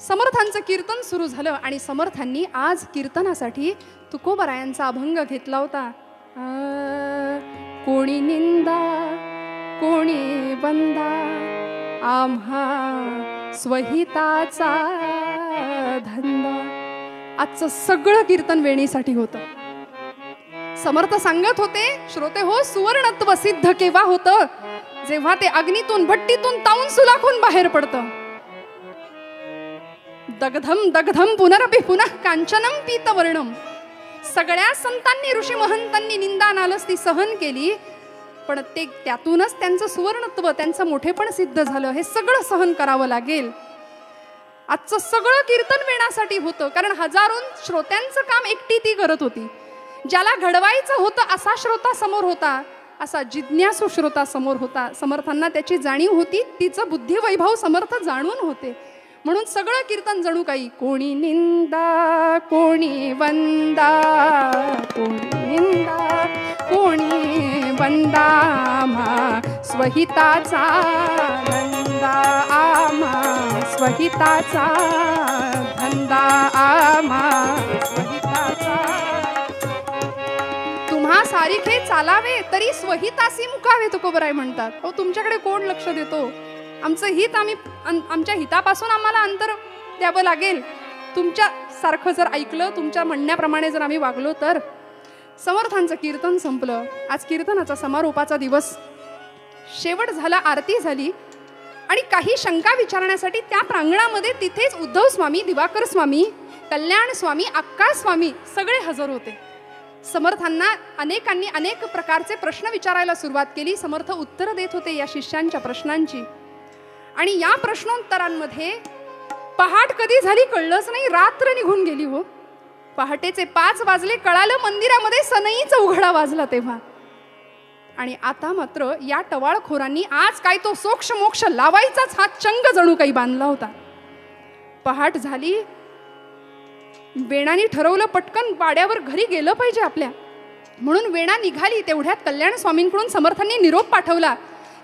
A: समर्थांचं कीर्तन सुरू झालं आणि समर्थांनी आज कीर्तनासाठी तुकोबरायांचा अभंग घेतला होता. कोणी निंदा कोणी वंदा, आम्हा स्वहिताचा धंदा. आजचं सगळं कीर्तन वेणीसाठी होतं. समर्थ सांगत होते, श्रोते हो, सुवर्णत्व सिद्ध केव्हा होतं, जेव्हा ते अग्नीतून भट्टीतून तावून सुलाखून बाहेर पडतं. दग्धम दग्धम पुनरपि पुनः कांचनम पीतवर्णम. सगळ्या संतांनी, ऋषी महंतांनी निंदा नालस्ती सहन केली, पण ते त्यातूनच त्यांचं सुवर्णत्व, त्यांचं मोठेपण सिद्ध झालं. हे सगळं सहन करावं लागेल. आजचं सगळं कीर्तन वेणासाठी होतं, कारण हजारो श्रोत्यांचं काम एकटी ती करत होती. ज्याला घडवायचं होतं असा श्रोता समोर होता, असा जिज्ञासू श्रोता समोर होता. समर्थांना त्याची जाणीव होती, तिचं बुद्धिवैभव समर्थ जाणून होते. म्हणून सगळं कीर्तन जणू काही कोणी निंदा कोणी वंदा, कोणी निंदा कोणी वंदा, आम्हा स्वहिताचा धंदा, आम्हा स्वहिताचा धंदा, आम्हा स्वहिताचा. तुम्हा सारिखे चालावे तरी स्वहितासी मुकावे, तुकोबराय म्हणतात. अहो, तुमच्याकडे कोण लक्ष देतो? आमचं हित आमच्या हितापासून आम्हाला अंतर द्यावं लागेल. तुमच्या सारखं जर ऐकलं, तुमच्या म्हणण्याप्रमाणे जर आम्ही वागलो तर. समर्थांचं कीर्तन संपलं. आज कीर्तनाचा समारोपाचा दिवस. शेवट झाला, आरती झाली आणि काही शंका विचारण्यासाठी त्या प्रांगणामध्ये तिथेच उद्धव स्वामी, दिवाकर स्वामी, कल्याण स्वामी, अक्का स्वामी सगळे हजर होते. समर्थांना अनेकांनी अनेक प्रकारचे प्रश्न विचारायला सुरुवात केली. समर्थ उत्तर देत होते या शिष्यांच्या प्रश्नांची. आणि या प्रश्नोत्तरांमध्ये पहाट कधी झाली कळलंच नाही. रात्र निघून गेली हो. पहाटेचे 5 वाजले, कळालं मंदिरामध्ये सनईचा उघडा वाजला तेव्हा. आणि आता मात्र या टवाळखोरांनी आज काय तो सोक्ष मोक्ष लावायचाच हा चंग जणू काही बांधला होता. पहाट झाली. वेणाने ठरवलं पटकन वाड्यावर घरी गेलं पाहिजे आपल्या. म्हणून वेणा निघाली. तेवढ्यात कल्याण स्वामींकडून समर्थांनी निरोप पाठवला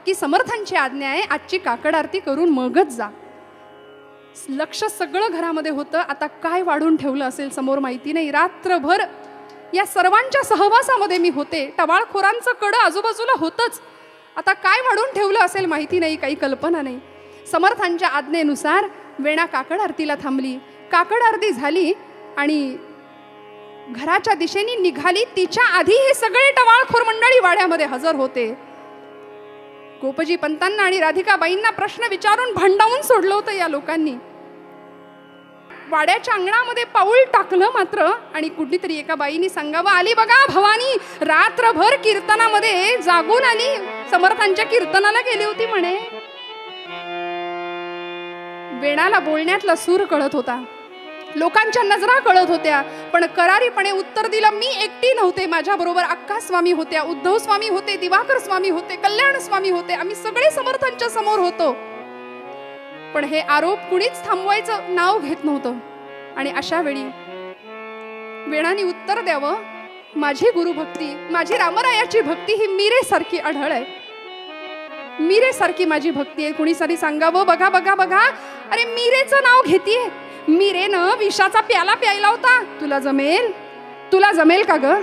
A: की समर्थांची आज्ञा आहे, आजची काकड आरती करून मगच जा. लक्ष सगळं घरामध्ये होतं. आता काय वाढून ठेवलं असेल समोर माहिती नाही. रात्रभर या सर्वांच्या सहवासामध्ये मी होते. टवाळखोरांचं कडं आजूबाजूला होतच. आता काय वाढून ठेवलं असेल माहिती नाही, काही कल्पना नाही. समर्थांच्या आज्ञेनुसार वेणा काकड आरतीला थांबली. काकड आरती झाली आणि घराच्या दिशेने निघाली. तिच्या आधी हे सगळे टवाळखोर मंडळी वाड्यामध्ये हजर होते. गोपजी पंतांना आणि राधिकाबाईंना प्रश्न विचारून भांडावून सोडलं होतं या लोकांनी. वाड्याच्या अंगणामध्ये पाऊल टाकलं मात्र आणि कुठलीतरी एका बाईनी सांगावं, आली बघा भवानी, रात्रभर कीर्तनामध्ये जागून आली, समर्थांच्या कीर्तनाला गेली होती म्हणे. वेणाला बोलण्यातला सूर कळत होता, लोकांच्या नजरा कळत होत्या, पण करारीपणे उत्तर दिलं, मी एकटी नव्हते, माझ्या बरोबर अक्का स्वामी होत्या, उद्धव स्वामी होते, दिवाकर स्वामी होते, कल्याण स्वामी होते, आम्ही सगळे समर्थांच्या समोर होतो. पण हे आरोप कुणीच थांबवायचं नाव घेत नव्हतं. आणि अशा वेळी वेणाने उत्तर द्यावं, माझी गुरुभक्ती, माझी रामरायाची भक्ती ही मीरेसारखी आढळ आहे, मीरेसारखी माझी भक्ती आहे. कुणी सारी सांगावं, बघा बघा बघा, अरे मीरेचं नाव घेतीये, मीरेनं विषाचा प्याला प्यायला होता, तुला जमेल, तुला जमेल का ग?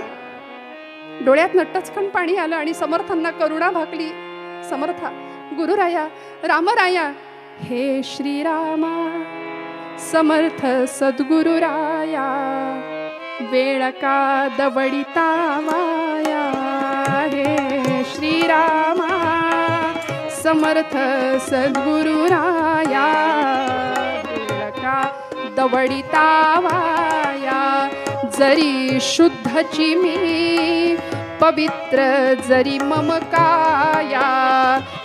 A: डोळ्यात टचकन पाणी आलं आणि समर्थांना करुणा भाकली. समर्था, गुरुराया, रामराया, हे श्रीरामा समर्थ सद्गुरुराया, वेळ का दवडिता वाया, हे श्रीरामा समर्थ सद्गुरुराया, वेळ का दवडिता वाया. जरी शुद्धची मी पवित्र जरी मम काया,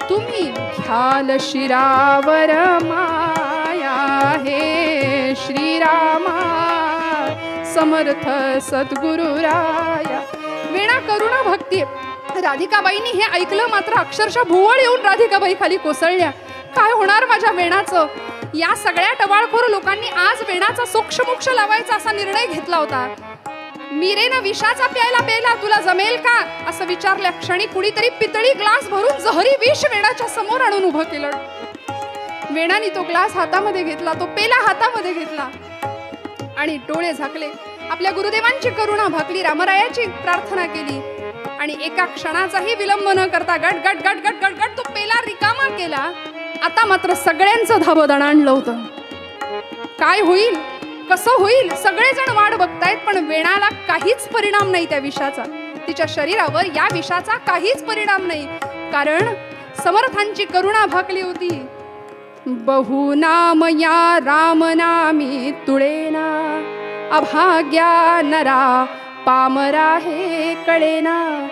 A: तुम्ही घ्याल शिरावर माया, हे श्रीरामा समर्थ सद्गुरुराया. वेणा करुणा भक्ती. राधिकाबाईंनी हे ऐकलं मात्र अक्षरशः भुवळ येऊन राधिकाबाई खाली कोसळल्या. काय होणार माझ्या वेणाचं? या सगळ्या टवाळखोर लोकांनी आज वेणाचा सोक्षमोक्ष लावायचा असा निर्णय घेतला होता. मीरेनं विषाचा प्यायला प्यायला, तुला जमेल का असं विचारल्या क्षणी कुणीतरी पितळी ग्लास भरून जहरी विष वेणाच्या समोर आणून उभं केलं. वेणाने तो ग्लास हातामध्ये घेतला, तो पेला हातामध्ये घेतला आणि डोळे झाकले. आपल्या गुरुदेवांची करुणा भाकली, रामरायाची प्रार्थना केली आणि एका क्षणाचाही विलंब न करता गट गट गट गट गट गट तो पेला रिकामा केला. आता मात्र सगळ्यांचं धाबं दणाणलं होतं. काय होईल, कसं होईल, सगळेजण वाट बघतायत, पण वेणाला काहीच परिणाम नाही त्या विषाचा. तिच्या शरीरावर या विषाचा काहीच परिणाम नाही, कारण समर्थांची करुणा भाकली होती. बहुनाम या रामनामी तुळेना, अभाग्या नरा पामरा हे कळेना,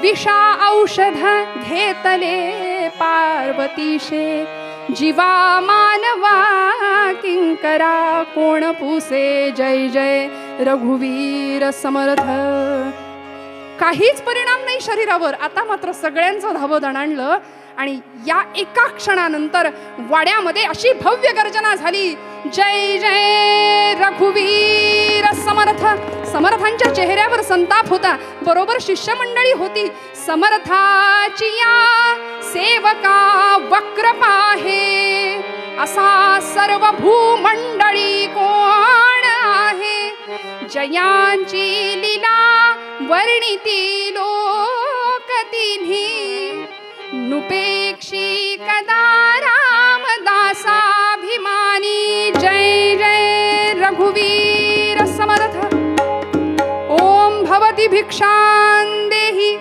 A: विषा औषध घेतले पार्वतीशे, जीवा मानवा किंकरा कोण पुसे, जय जय रघुवीर समर्थ. काहीच परिणाम नाही शरीरावर. आता मात्र सगळ्यांचं धाबं दणाणलं आणि या एका क्षणानंतर वाड्यामध्ये अशी भव्य गर्जना झाली, जय जय रघुवीर समर्थ. समर्थांच्या चेहऱ्यावर संताप होता, बरोबर शिष्यमंडळी होती. समर्थाची या सेवका वक्र पाहे, असा सर्व भूमंडळी कोण आहे, जयांची लीला वर्णिती लोक तिन्ही, नुपेक्षी कदा रामदासाभिमानी, जय जय रघुवीर समर्थ. ओम भवती भिक्षां देहि.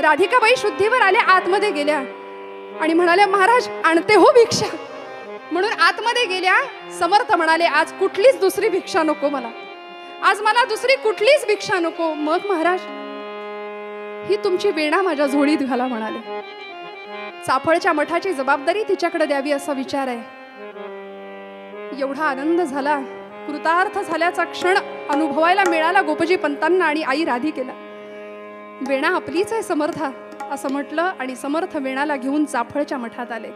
A: राधिकाबाई शुद्धीवर आल्या, आतमध्ये गेल्या आणि म्हणाल्या, महाराज आणते हो भिक्षा. म्हणून आतमध्ये गेल्या. समर्थ म्हणाले, आज कुठलीच दुसरी भिक्षा नको मला, आज मला दुसरी कुठलीच भिक्षा नको. मग महाराज, ही तुमची वेणा माझ्या झोळीत घाला म्हणाले. चाफळच्या मठाची जबाबदारी तिच्याकडे द्यावी असा विचार आहे. एवढा आनंद झाला, कृतार्थ झाल्याचा क्षण अनुभवायला मिळाला गोपजी पंतांना आणि आई राधिकेला. वेणा आपलीच आहे समर्था असं म्हटलं आणि समर्थ वेणाला घेऊन चाफळच्या मठात आले.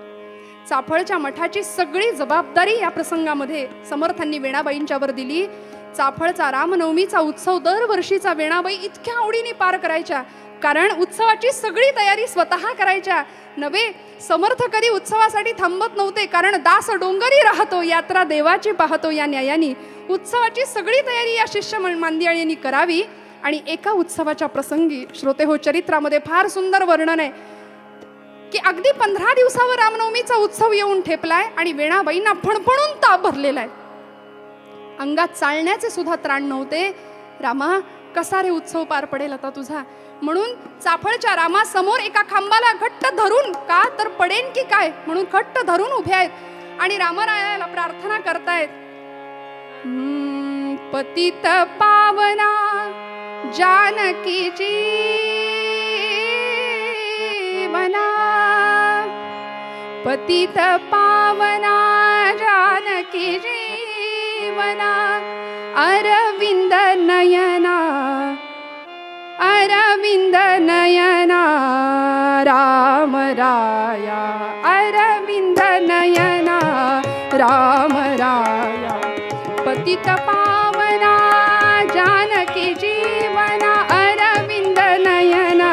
A: चाफळच्या मठाची सगळी जबाबदारी या प्रसंगामध्ये समर्थांनी वेणाबाईंच्यावर दिली. चाफळचा रामनवमीचा उत्सव दरवर्षीचा वेणाबाई इतक्या आवडीने पार करायच्या, कारण उत्सवाची सगळी तयारी स्वतः करायच्या. नव्हे, समर्थ कधी उत्सवासाठी थांबत नव्हते, कारण दास डोंगरी राहतो यात्रा देवाची पाहतो या न्यायाने उत्सवाची सगळी तयारी या शिष्य मांदियाळींनी करावी. आणि एका उत्सवाच्या प्रसंगी श्रोते हो, चरित्रामध्ये फार सुंदर वर्णन आहे की अगदी 15 दिवसावर रामनवमीचा उत्सव येऊन ठेपलाय आणि वेणाबाईंना फणफणून ताप भरलेला आहे. अंगात चालण्याचे सुद्धा त्राण नव्हते. रामा, कसा रे उत्सव पार पडेल आता तुझा. म्हणून चाफळच्या रामासमोर एका खांबाला घट्ट धरून, का तर पडेन की काय म्हणून घट्ट धरून उभे आहेत आणि रामरायाला प्रार्थना करतायत. पतित पावना जानकी जीवना, पतित पावना जानकी जीवना, अरविंद नयना, अरविंद नयना राम राया, अरविंद नयना राम राया. पतित पावना जानकी जीवना, अरविंद नयना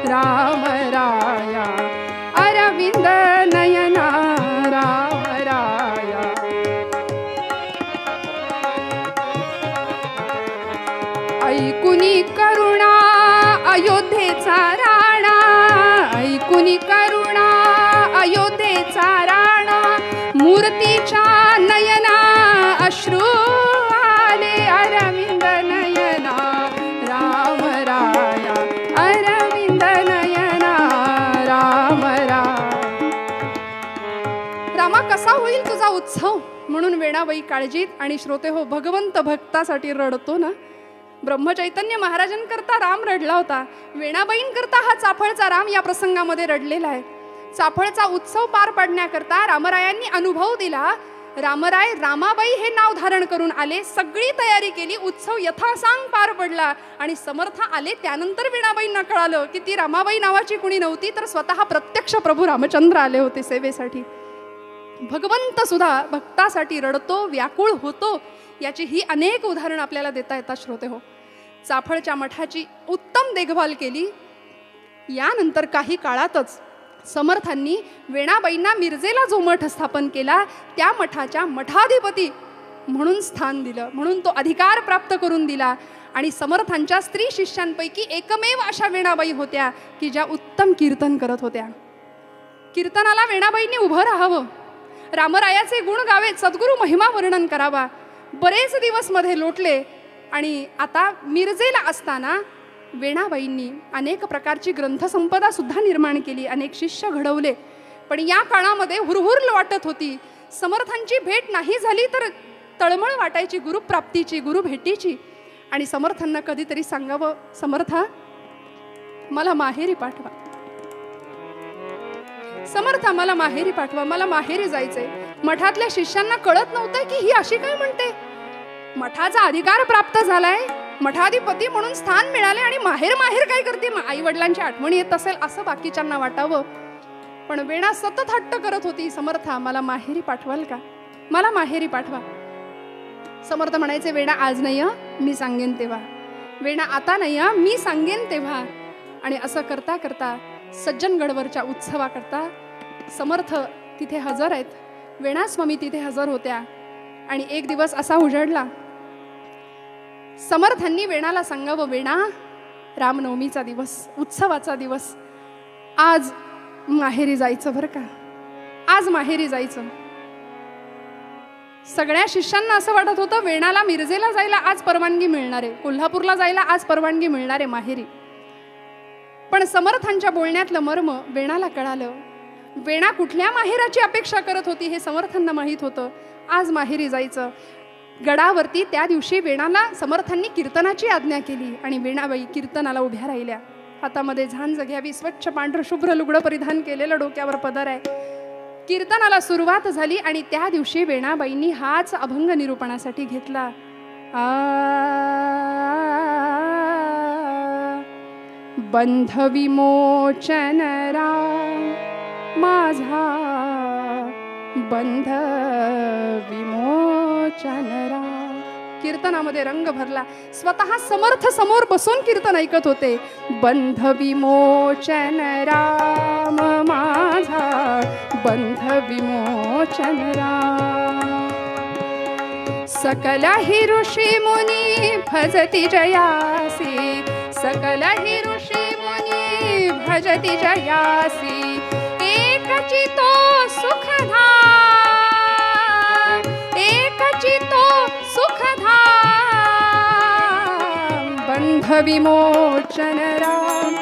A: राम राया, अरविंद नयना राम राया. ऐकुनी करुणा अयोध्येचा राणा, ऐकुनी करुणा अयोध्येचा राणा, मूर्तीच्या नयना अश्रू आले, अरविंद नयना राम राया, अरविंद नयना राम राया. रामा कसा होईल तुझा उत्सव म्हणून वेणाबाई काळजीत आणि श्रोते हो भगवंत भक्तासाठी रडतो ना. ब्रह्मचैतन्य महाराजांकरता राम रडला होता, वेणाबाईंकरता हा चाफळचा राम या प्रसंगामध्ये रडलेला आहे. चाफळचा उत्सव पार पाडण्याकरता रामरायांनी अनुभव दिला. रामराय रामाबाई हे नाव धारण करून आले, सगळी तयारी केली, उत्सव यथासांग पार पडला आणि समर्थ आले. त्यानंतर वेणाबाईंना कळालं की ती रामाबाई नावाची कुणी नव्हती, तर स्वतः प्रत्यक्ष प्रभू रामचंद्र आले होते सेवेसाठी. भगवंत सुद्धा भक्तासाठी रडतो, व्याकुळ होतो, याची ही अनेक उदाहरणं आपल्याला देता येतात श्रोते हो. चाफळच्या मठाची उत्तम देखभाल केली. यानंतर काही काळातच समर्थांनी वेणाबाईंना मिरजेला जो मठ स्थापन केला त्या मठाच्या मठाधिपती म्हणून स्थान दिलं, म्हणून तो अधिकार प्राप्त करून दिला. आणि समर्थांच्या स्त्री शिष्यांपैकी एकमेव अशा वेणाबाई होत्या की ज्या उत्तम कीर्तन करत होत्या. कीर्तनाला वेणाबाईंनी उभं राहावं, रामरायाचे गुण गावेत, सद्गुरू महिमा वर्णन करावा. बरेच दिवस मध्ये लोटले आणि आता मिरजेला असताना वेणाबाईंनी अनेक प्रकारची ग्रंथसंपदा सुद्धा निर्माण केली, अनेक शिष्य घडवले. पण या काळामध्ये हुरहुर वाटत होती. समर्थांची भेट नाही झाली तर तळमळ वाटायची गुरुप्राप्तीची, गुरुभेटीची. आणि समर्थांना कधीतरी सांगावं, समर्था मला माहेरी पाठवा, समर्था मला माहेरी पाठवा, मला माहेरी जायचंय. मठातल्या शिष्यांना कळत नव्हतं की ही अशी काय म्हणते. मठाचा अधिकार प्राप्त झालाय, मठाधिपती म्हणून स्थान मिळाले आणि माहेर माहेर काय करते, आई वडिलांची आठवण येत असेल असं बाकीच्यांना वाटावं. पण वेणा सतत हट्ट करत होती, समर्था मला माहेरी पाठवाल का, मला माहेरी पाठवा. समर्थ म्हणायचे, वेणा आज नाही मी सांगेन तेव्हा, वेणा आता नाही मी सांगेन तेव्हा. आणि असं करता करता सज्जनगडवरच्या उत्सवाकरता समर्थ तिथे हजर आहेत, वेणास्वामी तिथे हजर होत्या. आणि एक दिवस असा उजडला, समर्थांनी वेणाला सांगावं, वेणा रामनवमीचा दिवस, उत्सवाचा दिवस, आज माहेरी जायचं बरं का, आज माहेरी जायचं. सगळ्या शिष्यांना असं वाटत होतं वेणाला मिरजेला जायला आज परवानगी मिळणार आहे, कोल्हापूरला जायला आज परवानगी मिळणार आहे माहेरी. पण समर्थांच्या बोलण्यातलं मर्म वेणाला कळालं. वेणा कुठल्या माहेराची अपेक्षा करत होती हे समर्थांना माहीत होतं. आज माहेरी जायचं. गडावरती त्या दिवशी वेणाला समर्थांनी कीर्तनाची आज्ञा केली आणि वेणाबाई कीर्तनाला उभ्या राहिल्या. हातामध्ये झांज घ्यावी, स्वच्छ पांढरं शुभ्र लुगडं परिधान केलेलं, डोक्यावर पदर आहे. कीर्तनाला सुरुवात झाली आणि त्या दिवशी वेणाबाईंनी हाच अभंग निरूपणासाठी घेतला. बंध विमोचन राम माझा, बंध विमोचन राम. कीर्तनामध्ये रंग भरला. स्वतः समर्थ समोर बसून कीर्तन ऐकत होते. बंध विमोचन राम माझा, बंध विमोचन राम. सकल हि ऋषी मुनी भजती जयासी, सकल हि ऋषी मुनी भजती जयासी. एकची तो सुखधाम, एकची तो सुखधाम. विमोचन राम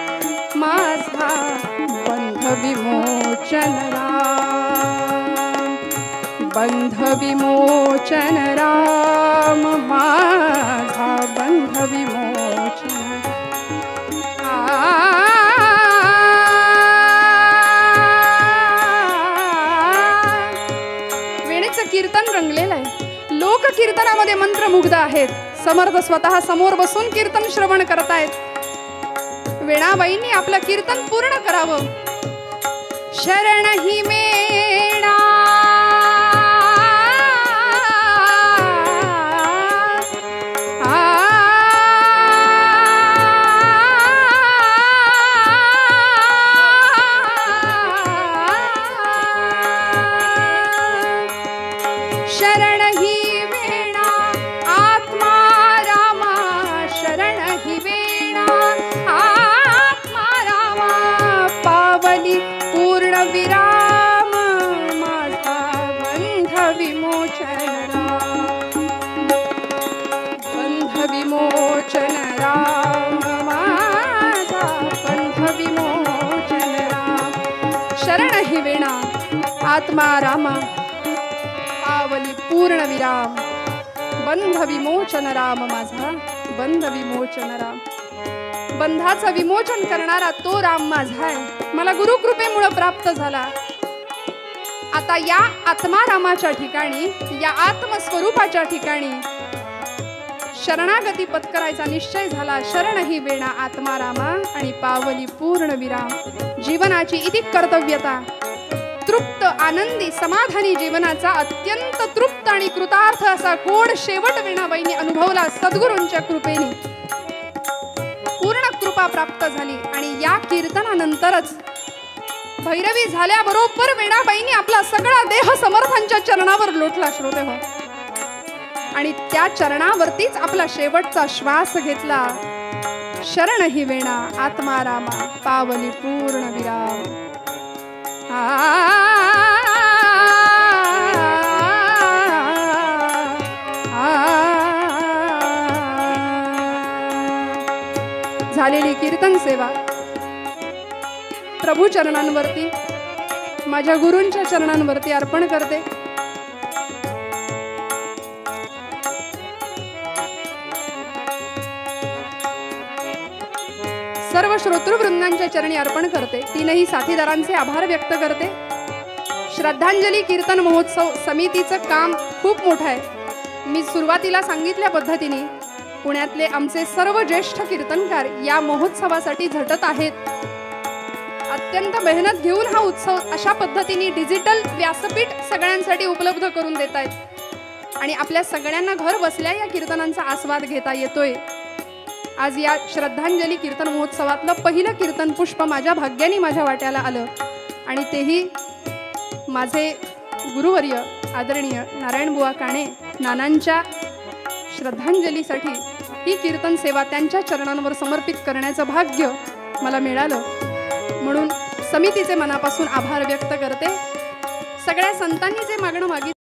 A: माझा बंध विमोचन राम बंध विमोचन राम माझा बंध विमोचन वेणेचं कीर्तन रंगलेलं आहे. लोक कीर्तनामध्ये मंत्रमुग्ध आहेत. समर्थ स्वतः समोर बसून कीर्तन श्रवण करतायत. वेणाबाईंनी आपलं कीर्तन पूर्ण करावं. शरण ही मेणा शरण ही वेणा आत्मा रामा शरण ही वेणा आत्मा रामा पावली पूर्ण विराम माझा बंध विमोचन राम बंध विमोचन राम माझा बंध विमोचन राम शरण ही वेणा आत्मा रामा पावली पूर्ण विराम बंध विमोचन राम माझा बंध विमोचन राम. बंधाचं विमोचन करणारा तो राम माझा आहे. मला गुरुकृपेमुळे प्राप्त झाला. आता या आत्मारामाच्या ठिकाणी या आत्मस्वरूपाच्या ठिकाणी शरणागती पत्करायचा निश्चय झाला. शरण ही वेणा आत्मारामा आणि पावली पूर्ण विराम. जीवनाची इति कर्तव्यता तृप्त आनंदी समाधानी जीवनाचा अत्यंत तृप्त आणि कृतार्थ असा गोड शेवट वेणाबाईंनी अनुभवला. सद्गुरूंच्या कृपेने पूर्ण कृपा प्राप्त झाली. आणि या कीर्तनानंतरच भैरवी झाल्याबरोबर वेणाबाईंनी आपला सगळा देह समर्थांच्या चरणावर लोटला. श्रोते हो, आणि त्या चरणावरतीच आपला शेवटचा श्वास घेतला. शरण ही वेणा आत्मारामा पावली पूर्ण विराम. झालेली कीर्तन सेवा प्रभू चरणांवरती माझ्या गुरूंच्या चरणांवरती अर्पण करते. सर्व श्रोतृवृंदांच्या चरणी अर्पण करते. तीनही साथीदारांचे आभार व्यक्त करते. श्रद्धांजली कीर्तन महोत्सव समितीचं काम खूप मोठं आहे. मी सुरुवातीला सांगितल्या पद्धतीने पुण्यातले आमचे सर्व ज्येष्ठ कीर्तनकार या महोत्सवासाठी झटत आहेत. अत्यंत मेहनत घेऊन हा उत्सव अशा पद्धतीने डिजिटल व्यासपीठ सगळ्यांसाठी उपलब्ध करून देत आहेत आणि आपल्या सगळ्यांना घर बसल्या या कीर्तनांचा आस्वाद घेता येतोय. आज या श्रद्धांजली कीर्तन महोत्सवातलं पहिलं कीर्तन पुष्प माझ्या भाग्याने माझ्या वाट्याला आलं आणि तेही माझे गुरुवर्य आदरणीय नारायणबुवा काणे नानांच्या श्रद्धांजलीसाठी ही कीर्तन सेवा त्यांच्या चरणांवर समर्पित करण्याचं भाग्य मला मिळालं. म्हणून समितीचे मनापासून आभार व्यक्त करते. सगळ्या संतांनी जे मागणं मागितलं